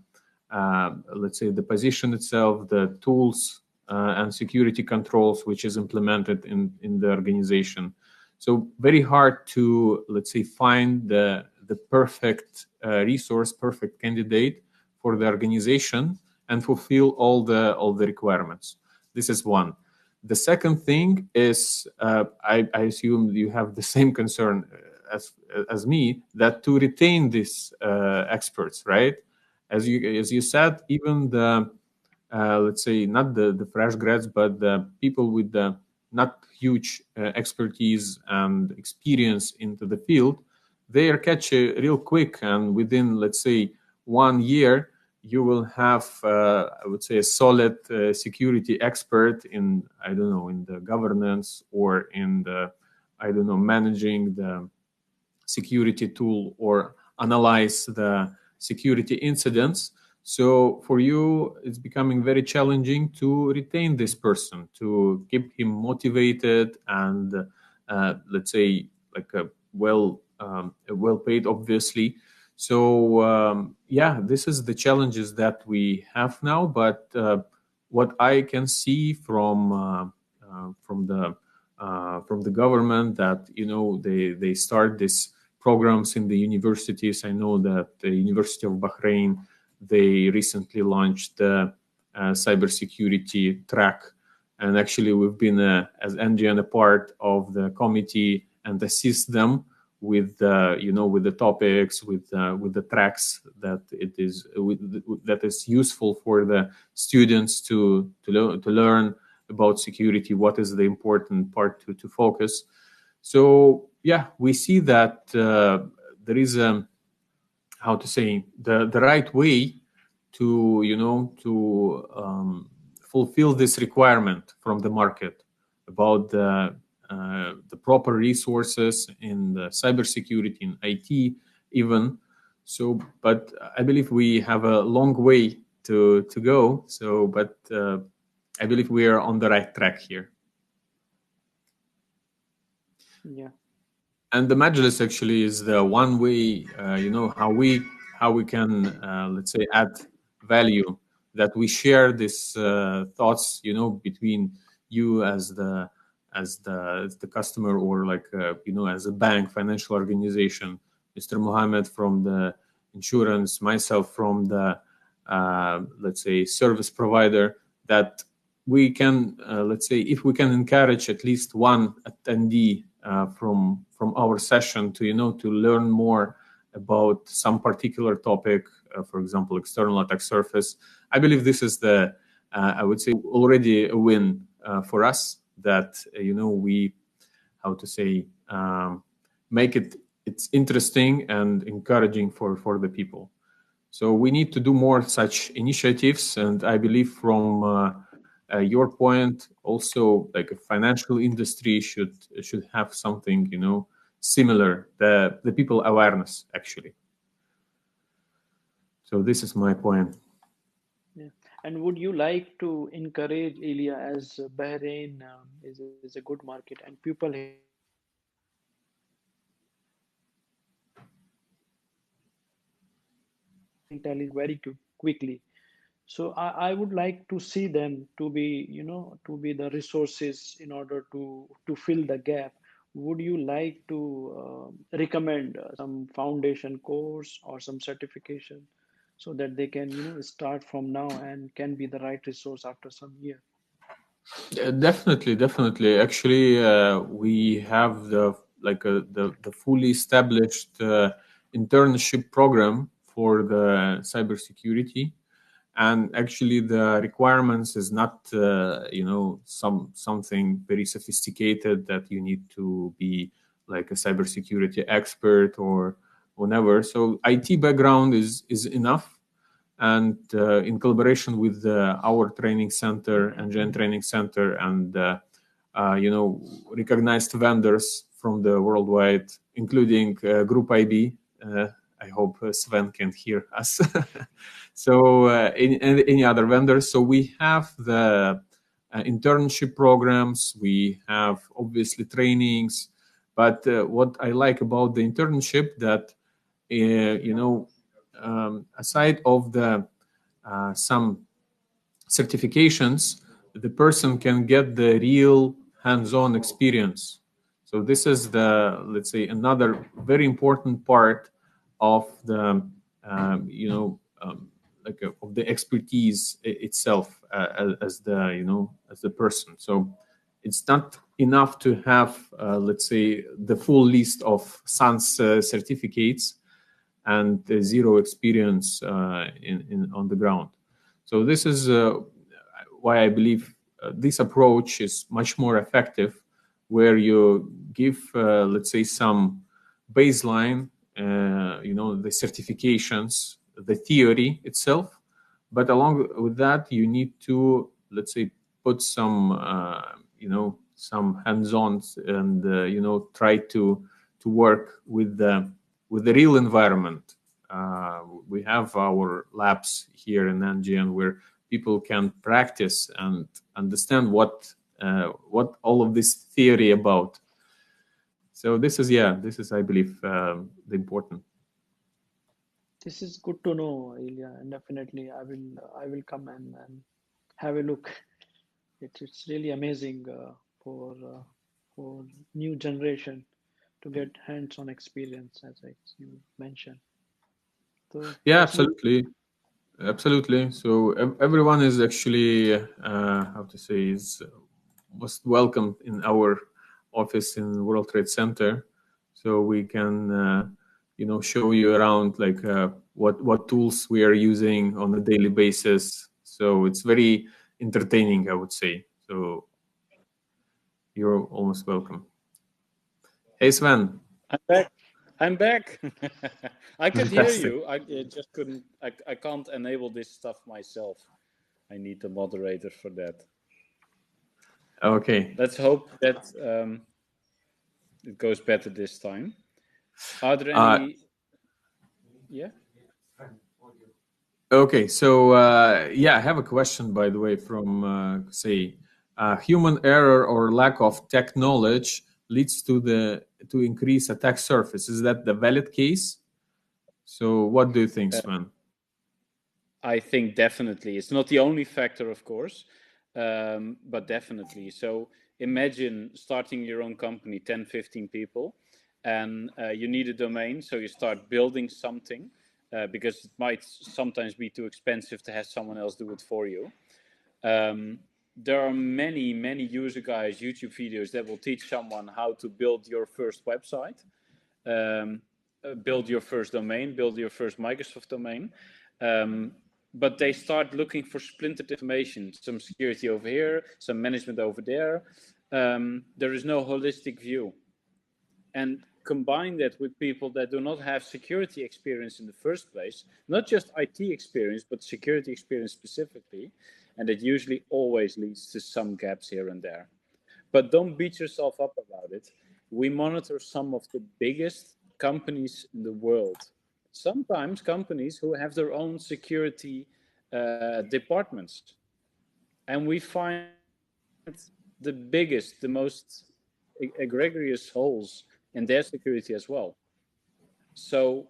let's say, the position itself, the tools and security controls which is implemented in the organization. So very hard to, let's say, find the perfect resource, perfect candidate for the organization and fulfill all the requirements. This is one. The second thing is, I assume you have the same concern as me, that to retain these experts, right? As you said, even the let's say not the fresh grads, but the people with the not huge expertise and experience into the field, they are catch real quick, and within, let's say, 1 year, you will have, I would say, a solid security expert in, I don't know, in the governance or in the, I don't know, managing the security tool or analyze the security incidents. So for you, it's becoming very challenging to retain this person, to keep him motivated and, let's say, like a well paid, obviously. So yeah, this is the challenges that we have now. But what I can see from the government, that they start this programs in the universities. I know that the University of Bahrain, they recently launched the cybersecurity track, and actually we've been as NGN a part of the committee and assist them with with the topics, with the tracks that that is useful for the students to learn about security. What is the important part to focus? So yeah, we see that there is how to say, the right way to fulfill this requirement from the market about the proper resources in the cybersecurity, in IT even. So, but I believe we have a long way to go. So, but I believe we are on the right track here. Yeah. And the Majlis actually is the one way, how we can, let's say, add value, that we share these thoughts, between you as the customer, or like, as a bank, financial organization, Mr. Mohammed from the insurance, myself from the, let's say, service provider, that we can, let's say, if we can encourage at least one attendee from our session to learn more about some particular topic, for example, external attack surface, I believe this is the, I would say, already a win for us, that we, how to say, make it's interesting and encouraging for the people. So we need to do more such initiatives, and I believe from your point, also, like a financial industry should have something similar, the people awareness, actually. So this is my point. Yeah. And would you like to encourage, Ilya, as Bahrain is a good market and people here are intelligent very quickly. So I would like to see them to be, to be the resources in order to fill the gap. Would you like to recommend some foundation course or some certification so that they can, start from now and can be the right resource after some year? Definitely. Actually, we have the fully established internship program for the cybersecurity, and actually the requirements is not something very sophisticated that you need to be like a cybersecurity expert or whatever. So IT background is enough. And in collaboration with our training center, NGN Training Center, and recognized vendors from the worldwide, including Group IB. I hope Sven can hear us. So any other vendors. So we have the internship programs. We have obviously trainings. But what I like about the internship, that aside of the some certifications, the person can get the real hands-on experience. So this is the, let's say, another very important part of the of the expertise itself as the person. So it's not enough to have let's say the full list of SANS certificates and zero experience on the ground. So this is why I believe this approach is much more effective, where you give, let's say, some baseline, the certifications, the theory itself, but along with that, you need to, let's say, put some, some hands-ons and try to work with the real environment. We have our labs here in NGN where people can practice and understand what all of this theory about. So this is, I believe, the important. This is good to know, Ilya, and definitely I will come and have a look. It's really amazing for new generation to get hands-on experience, as you mentioned. So Yeah, let's move. absolutely. So everyone is actually, how to say, is most welcome in our office in World Trade Center. So we can, show you around like what tools we are using on a daily basis. So it's very entertaining, I would say. So you're almost welcome. Hey, Sven. I'm back. I could Fantastic. hear you. I just couldn't. I can't enable this stuff myself. I need the moderator for that. Okay. Let's hope that it goes better this time. Are there any? Yeah. Okay, so I have a question, by the way, from human error or lack of tech knowledge leads to increase attack surface. Is that the valid case? So what do you think, Sven? I think definitely. It's not the only factor, of course, but definitely. So imagine starting your own company, 10, 15 people, and you need a domain. So you start building something because it might sometimes be too expensive to have someone else do it for you. There are many, many user guides, YouTube videos that will teach someone how to build your first website, build your first domain, build your first Microsoft domain. But they start looking for splintered information, some security over here, some management over there. There is no holistic view. And combine that with people that do not have security experience in the first place, not just IT experience, but security experience specifically. And it usually always leads to some gaps here and there. But don't beat yourself up about it. We monitor some of the biggest companies in the world. Sometimes companies who have their own security departments. And we find the biggest, the most egregious holes in their security as well. So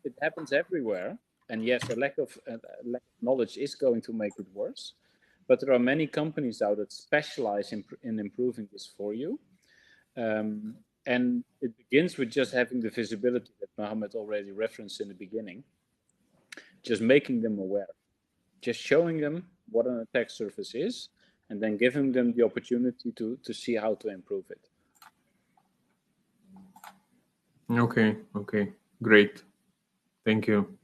it happens everywhere. And yes, a lack of knowledge is going to make it worse. But there are many companies out that specialize in improving this for you. And it begins with just having the visibility that Mohammed already referenced in the beginning, just making them aware, just showing them what an attack surface is, and then giving them the opportunity to see how to improve it. Okay, great. Thank you.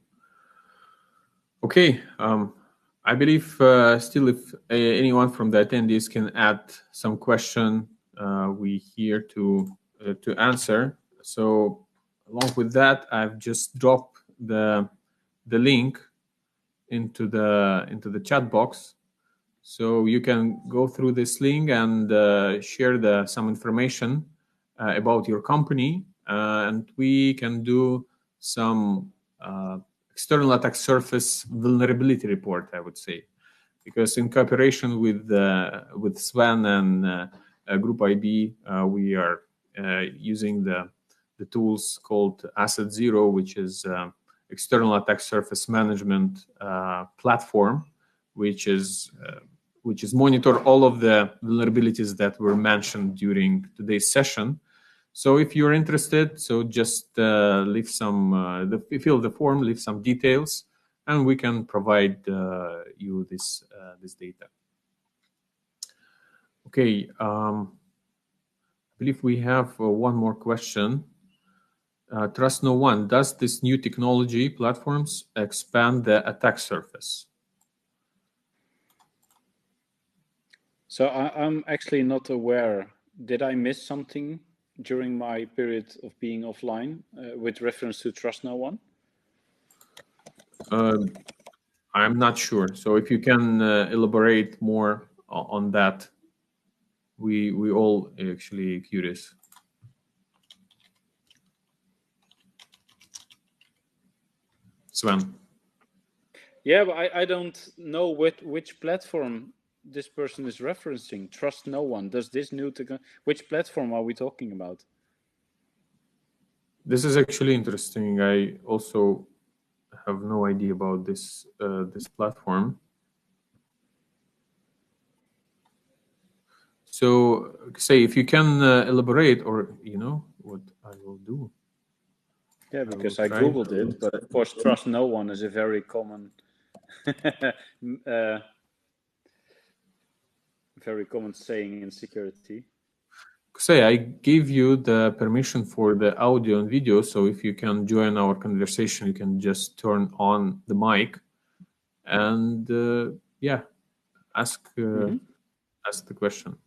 Okay, I believe still if anyone from the attendees can add some question, we here to answer. So along with that, I've just dropped the link into the chat box, so you can go through this link and share some information about your company, and we can do some external attack surface vulnerability report, I would say, because in cooperation with Sven and Group IB, we are using the tools called Asset Zero, which is external attack surface management platform, which is monitor all of the vulnerabilities that were mentioned during today's session. So if you're interested, so just leave some, fill the form, leave some details, and we can provide you this data. Okay, I believe we have one more question. Trust No One, does this new technology platforms expand the attack surface? So I'm actually not aware. Did I miss something during my period of being offline with reference to Trust No One? I'm not sure. So if you can elaborate more on that, we all actually curious. Sven. Yeah, but I don't know which platform this person is referencing. Trust no one. Does this new which platform are we talking about? This is actually interesting. I also have no idea about this this platform. So say if you can elaborate, or you know what I will do. Yeah, because I googled it, but of course, trust no one is a very common, very common saying in security. Say I give you the permission for the audio and video, so if you can join our conversation, you can just turn on the mic and yeah, ask ask the question.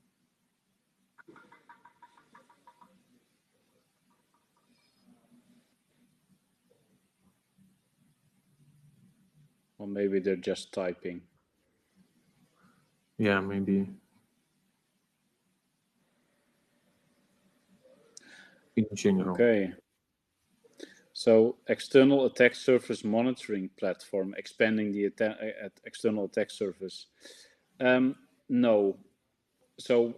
Or maybe they're just typing. Yeah, maybe. In general. Okay. So external attack surface monitoring platform, expanding the external attack surface. No. So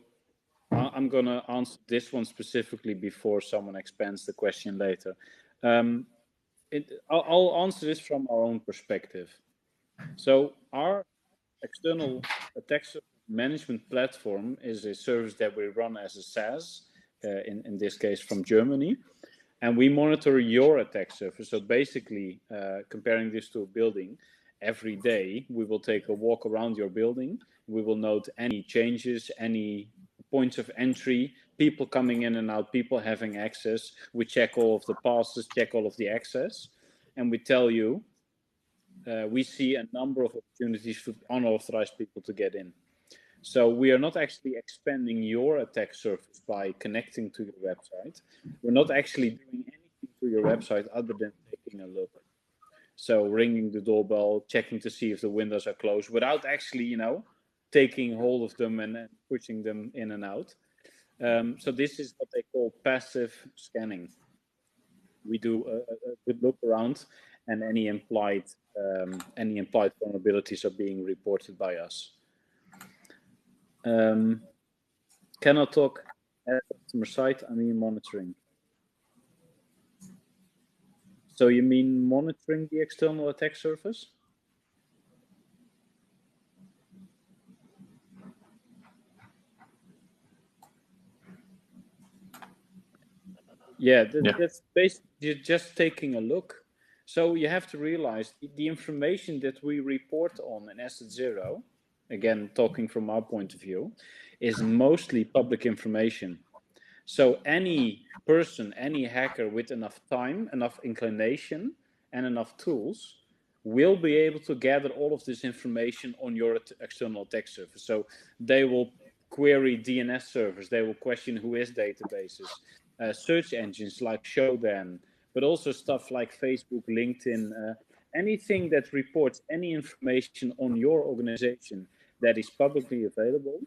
I'm going to answer this one specifically before someone expands the question later. I'll answer this from our own perspective. So our external attack surface management platform is a service that we run as a SaaS, in this case from Germany. And we monitor your attack surface. So basically, comparing this to a building, every day we will take a walk around your building. We will note any changes, any points of entry, people coming in and out, people having access. We check all of the passes, check all of the access, and we tell you, we see a number of opportunities for unauthorized people to get in. So we are not actually expanding your attack surface by connecting to your website. We're not actually doing anything to your website other than taking a look. So ringing the doorbell, checking to see if the windows are closed without actually, taking hold of them and pushing them in and out. So this is what they call passive scanning. We do a good look around, and any implied vulnerabilities are being reported by us. Cannot talk at customer site, I mean monitoring. So you mean monitoring the external attack surface? Yeah, that's basically just taking a look. So you have to realize the information that we report on in Asset Zero, again, talking from our point of view, is mostly public information. So any person, any hacker with enough time, enough inclination, and enough tools will be able to gather all of this information on your external attack surface. So they will query DNS servers, they will question whois databases, search engines like Shodan, but also stuff like Facebook, LinkedIn, anything that reports any information on your organization that is publicly available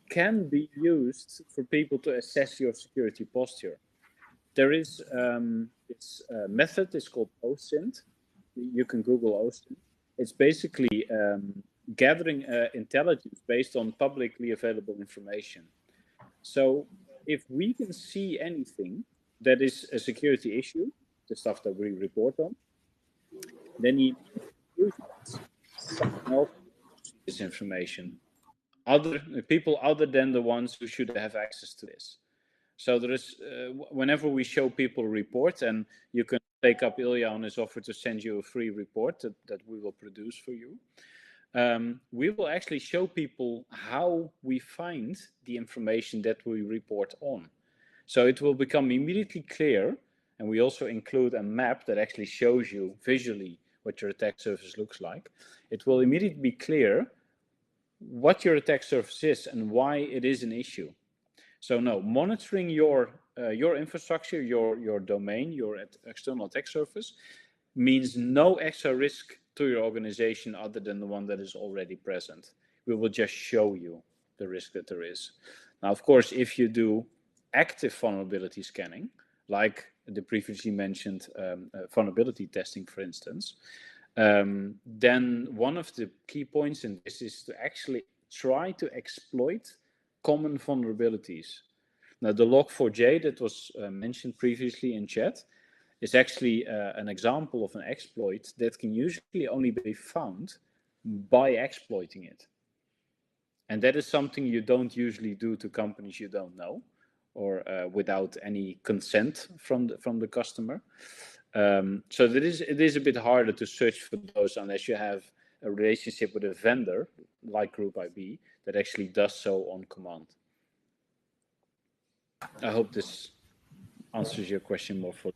can be used for people to assess your security posture. There is this method, it's called OSINT. You can Google OSINT. It's basically gathering intelligence based on publicly available information. So if we can see anything that is a security issue, the stuff that we report on, then you use someone else to see this information. Other people other than the ones who should have access to this. So there is, whenever we show people a report, and you can take up Ilya on his offer to send you a free report that we will produce for you. We will actually show people how we find the information that we report on. So it will become immediately clear, and we also include a map that actually shows you visually what your attack surface looks like. It will immediately be clear what your attack surface is and why it is an issue. So no, monitoring your infrastructure, your domain, your external attack surface means no extra risk to your organization other than the one that is already present. We will just show you the risk that there is. Now, of course, if you do active vulnerability scanning, like the previously mentioned vulnerability testing, for instance, then one of the key points in this is to actually try to exploit common vulnerabilities. Now, the log4j that was mentioned previously in chat is actually an example of an exploit that can usually only be found by exploiting it. And that is something you don't usually do to companies you don't know, or without any consent from the customer. So it is a bit harder to search for those unless you have a relationship with a vendor like Group IB that actually does so on command. I hope this answers your question more fully.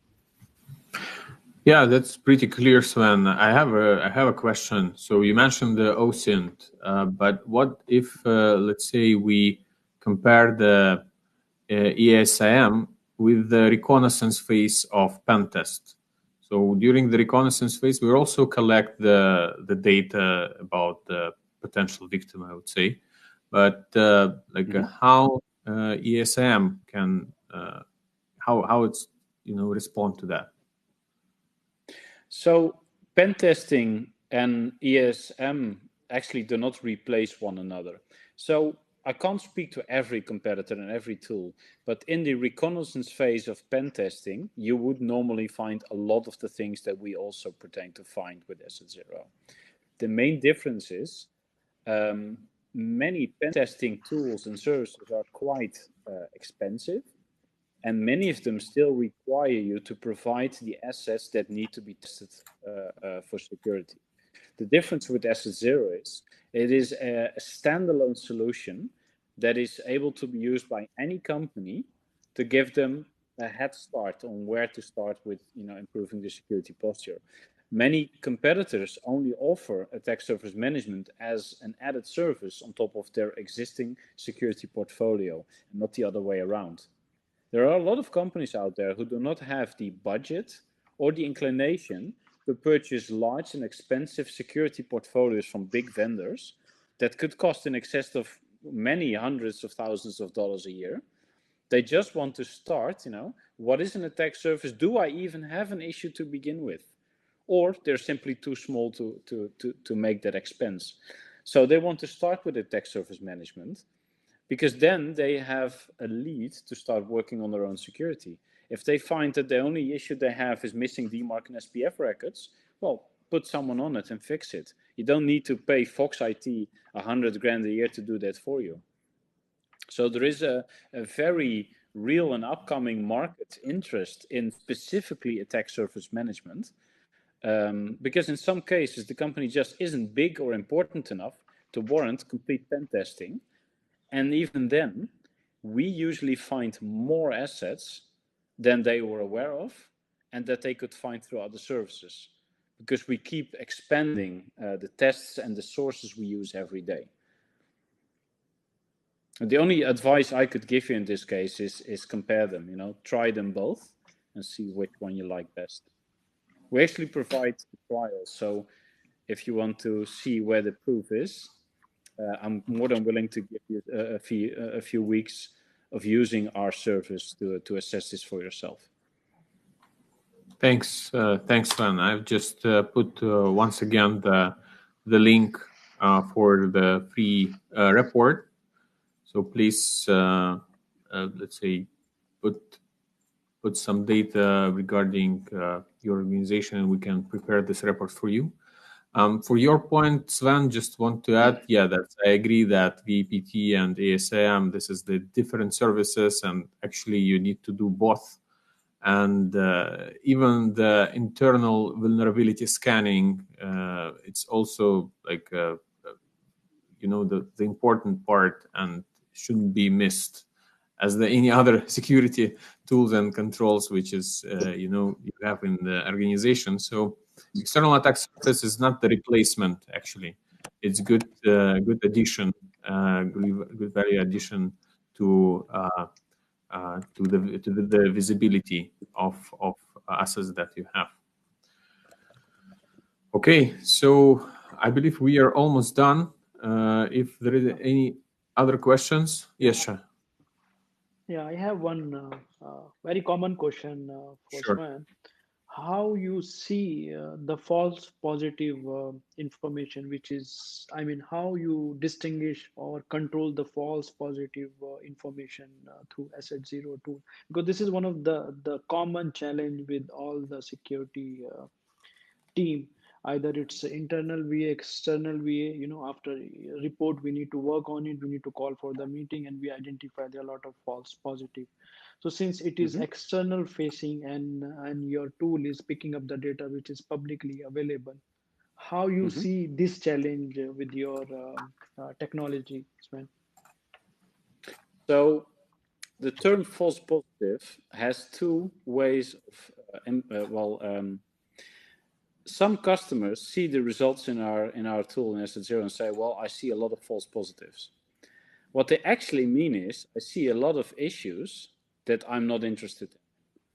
Yeah, that's pretty clear, Sven. I have a question. So you mentioned the OSINT, but what if, let's say, we compare the ESIM with the reconnaissance phase of pen test? So during the reconnaissance phase, we also collect the data about the potential victim, I would say. But how ESIM can how it's respond to that? So pen testing and ESM actually do not replace one another. So I can't speak to every competitor and every tool, but in the reconnaissance phase of pen testing, you would normally find a lot of the things that we also pertain to find with Asset0. The main difference is many pen testing tools and services are quite expensive, and many of them still require you to provide the assets that need to be tested for security. The difference with Asset0 is it is a standalone solution that is able to be used by any company to give them a head start on where to start with, improving the security posture. Many competitors only offer attack surface management as an added service on top of their existing security portfolio, not the other way around. There are a lot of companies out there who do not have the budget or the inclination to purchase large and expensive security portfolios from big vendors that could cost in excess of many hundreds of thousands of dollars a year. They just want to start, what is an attack surface? Do I even have an issue to begin with? Or they're simply too small to make that expense. So they want to start with attack surface management, because then they have a lead to start working on their own security. If they find that the only issue they have is missing DMARC and SPF records, well, put someone on it and fix it. You don't need to pay Fox IT $100,000 a year to do that for you. So there is a very real and upcoming market interest in specifically attack surface management, because in some cases the company just isn't big or important enough to warrant complete pen testing. And even then, we usually find more assets than they were aware of and that they could find through other services, because we keep expanding the tests and the sources we use every day. And the only advice I could give you in this case is compare them, try them both and see which one you like best. We actually provide trials, so if you want to see where the proof is, I'm more than willing to give you a few weeks of using our service to assess this for yourself. Thanks, Sven. I've just put once again the link for the free report. So please, let's say, put some data regarding your organization, and we can prepare this report for you. For your point, Sven, just want to add, I agree that VPT and ASIM, this is the different services, and actually you need to do both. And even the internal vulnerability scanning, it's also like, the important part and shouldn't be missed as any other security tools and controls, which is, you have in the organization. So external attack surface is not the replacement, actually. It's good addition, good value addition to the visibility of assets that you have. Okay, so I believe we are almost done. If there is any other questions, yes, Shah. Yeah, I have one very common question for Sure. Swan. How you see the false positive information, which is, I mean, how you distinguish or control the false positive information through asset zero tool? Because this is one of the common challenge with all the security team. Either it's internal VA, external VA. After a report, we need to work on it. We need to call for the meeting, and we identify there are a lot of false positive. So since it is external facing and your tool is picking up the data which is publicly available, how you see this challenge with your technology, Sven? So the term false positive has two ways of, some customers see the results in our tool in Asset Zero and say, well, I see a lot of false positives. What they actually mean is, I see a lot of issues that I'm not interested in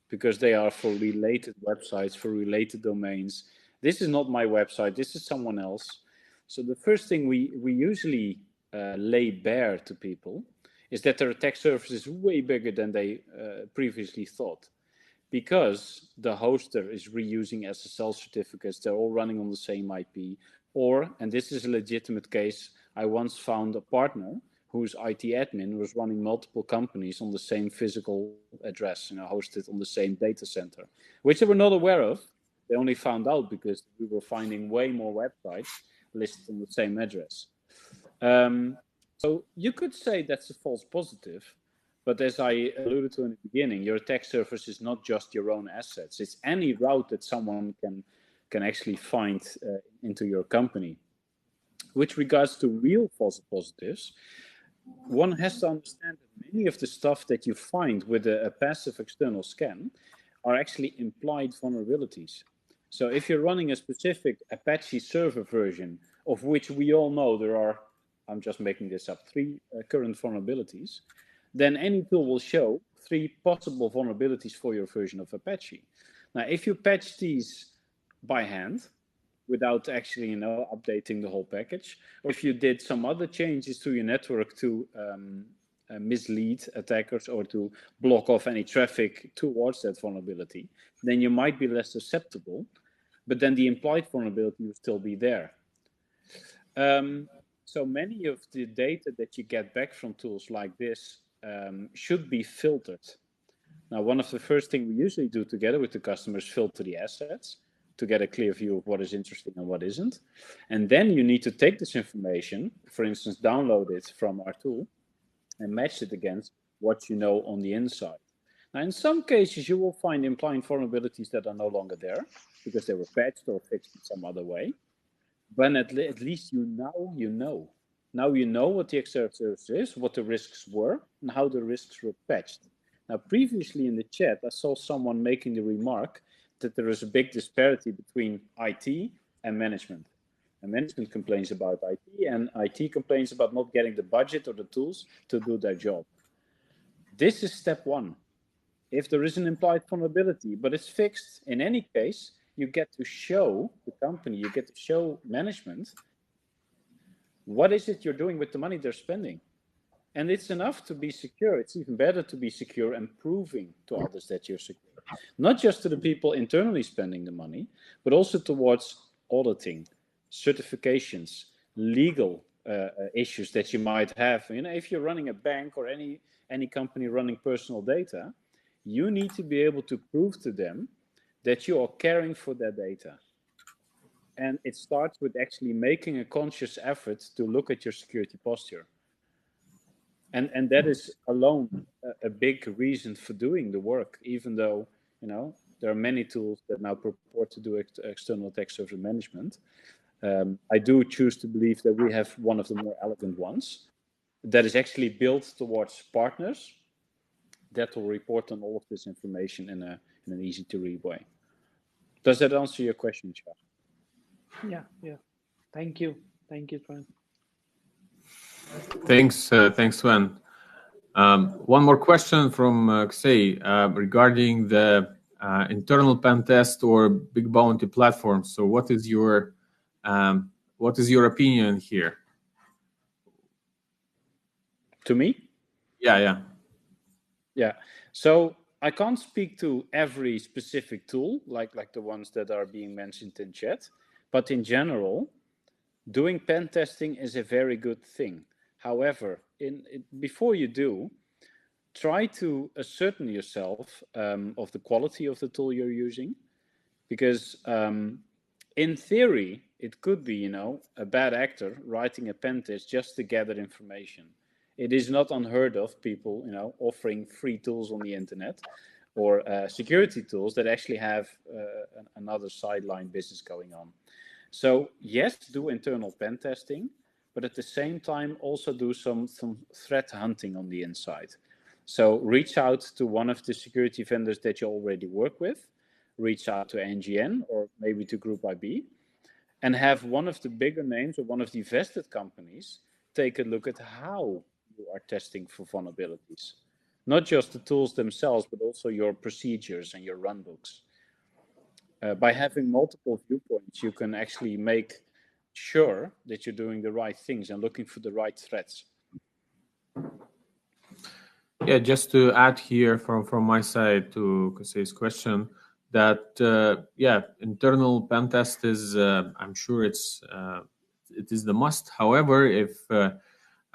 because they are for related websites, for related domains. This is not my website, this is someone else. So the first thing we usually lay bare to people is that their attack surface is way bigger than they previously thought. Because the hoster is reusing SSL certificates, they're all running on the same IP. Or, and this is a legitimate case, I once found a partner whose IT admin was running multiple companies on the same physical address, hosted on the same data center, which they were not aware of. They only found out because we were finding way more websites listed on the same address. So you could say that's a false positive, but as I alluded to in the beginning, your attack surface is not just your own assets. It's any route that someone can actually find into your company. With regards to real false positives, one has to understand that many of the stuff that you find with a passive external scan are actually implied vulnerabilities. So if you're running a specific Apache server version, of which we all know there are, I'm just making this up, 3 current vulnerabilities, then any tool will show 3 possible vulnerabilities for your version of Apache. Now, if you patch these by hand, without actually, updating the whole package, or if you did some other changes to your network to mislead attackers or to block off any traffic towards that vulnerability, then you might be less susceptible, but then the implied vulnerability will still be there. So many of the data that you get back from tools like this should be filtered. Now, one of the first things we usually do together with the customers is filter the assets to get a clear view of what is interesting and what isn't. And then you need to take this information, for instance, download it from our tool and match it against what you know on the inside. Now, in some cases, you will find implied vulnerabilities that are no longer there because they were patched or fixed in some other way. But at least now you know. Now you know what the attack surface is, what the risks were, and how the risks were patched. Now, previously in the chat, I saw someone making the remark that there is a big disparity between IT and management. And management complains about IT, and IT complains about not getting the budget or the tools to do their job. This is step 1. If there is an implied vulnerability, but it's fixed, in any case, you get to show the company, you get to show management, what is it you're doing with the money they're spending? And it's enough to be secure. It's even better to be secure and proving to others that you're secure. Not just to the people internally spending the money, but also towards auditing, certifications, legal issues that you might have. If you're running a bank or any company running personal data, you need to be able to prove to them that you are caring for their data. And it starts with actually making a conscious effort to look at your security posture. And that is alone a big reason for doing the work, even though, there are many tools that now purport to do external attack surface management. I do choose to believe that we have one of the more elegant ones that is actually built towards partners that will report on all of this information in an easy to read way. Does that answer your question, Charles? Yeah. Thank you, Sven. Thanks, Sven. One more question from Xei regarding the internal pen test or big bounty platforms. So what is your opinion here? To me? Yeah. So I can't speak to every specific tool, like the ones that are being mentioned in chat, but in general, doing pen testing is a very good thing. However, before you do, try to ascertain yourself of the quality of the tool you're using, because in theory, it could be, a bad actor writing a pen test just to gather information. It is not unheard of people, offering free tools on the internet or security tools that actually have another sideline business going on. So yes, do internal pen testing, but at the same time also do some threat hunting on the inside. So reach out to one of the security vendors that you already work with, reach out to NGN or maybe to Group IB, and have one of the bigger names or one of the vested companies take a look at how you are testing for vulnerabilities. Not just the tools themselves, but also your procedures and your runbooks. By having multiple viewpoints, you can actually make sure that you're doing the right things and looking for the right threats. Yeah, just to add here from my side to Kasey's question, that internal pen test is I'm sure it is the must. However, if the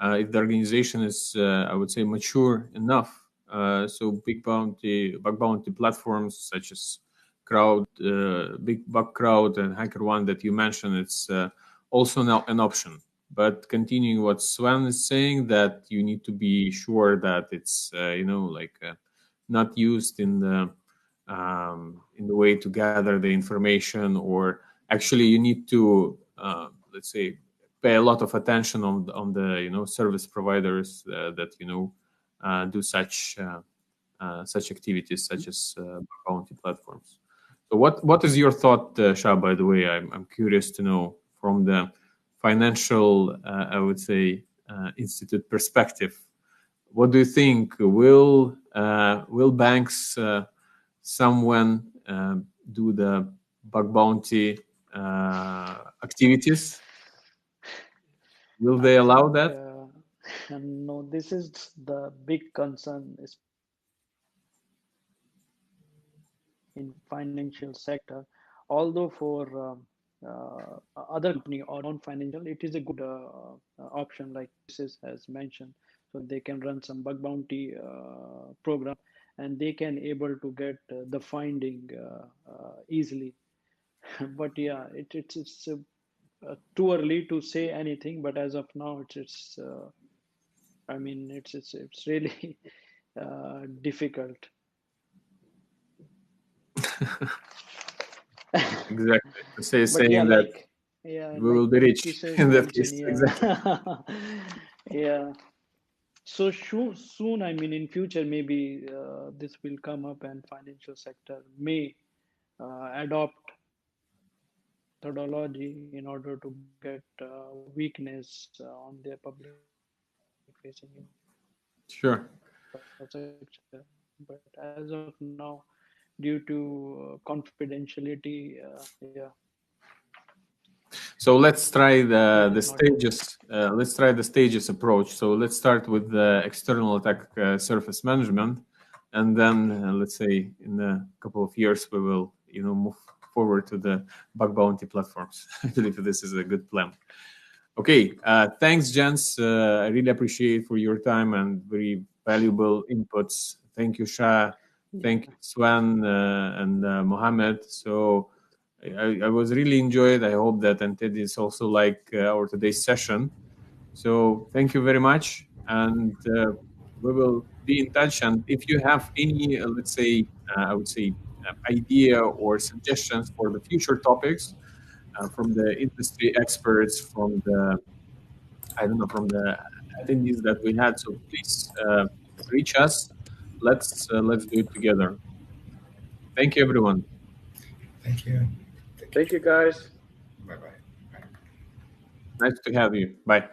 organization is I would say mature enough, so bug bounty platforms such as Big Bug Crowd and HackerOne that you mentioned, it's also now an option. But continuing what Sven is saying, that you need to be sure that it's not used in the way to gather the information, or actually you need to let's say pay a lot of attention on the service providers that do such activities such as bounty platforms. So what is your thought, Shah? By the way, I'm curious to know from the financial, I would say, institute perspective. What do you think? Will banks someone do the bug bounty activities? Will they allow that? No, this is the big concern in financial sector. Although for other company or non-financial, it is a good option, like this has mentioned. So they can run some bug bounty program, and they can able to get the finding easily. But yeah, it's too early to say anything. But as of now, it's I mean, it's really difficult. Exactly. To say saying yeah, that we will be rich in that case. Yeah. Exactly. Yeah. So soon, I mean, in future, maybe this will come up, and financial sector may adopt methodology in order to get weakness on their public facing Sure. infrastructure. But as of now, due to confidentiality, yeah. So let's try the stages. Let's try the stages approach. So let's start with the external attack surface management, and then let's say in a couple of years we will move forward to the bug bounty platforms. I believe this is a good plan. Okay, thanks, gents. I really appreciate for your time and very valuable inputs. Thank you, Shah. Thank you, Swan and Mohammed. So I was really enjoyed. I hope that Ted is also like our today's session. So thank you very much, and we will be in touch. And if you have any, let's say, I would say, idea or suggestions for the future topics from the industry experts, from the from the attendees that we had, so please reach us. Let's do it together. Thank you, everyone. Thank you. Thank you, guys. Bye-bye. Nice to have you. Bye.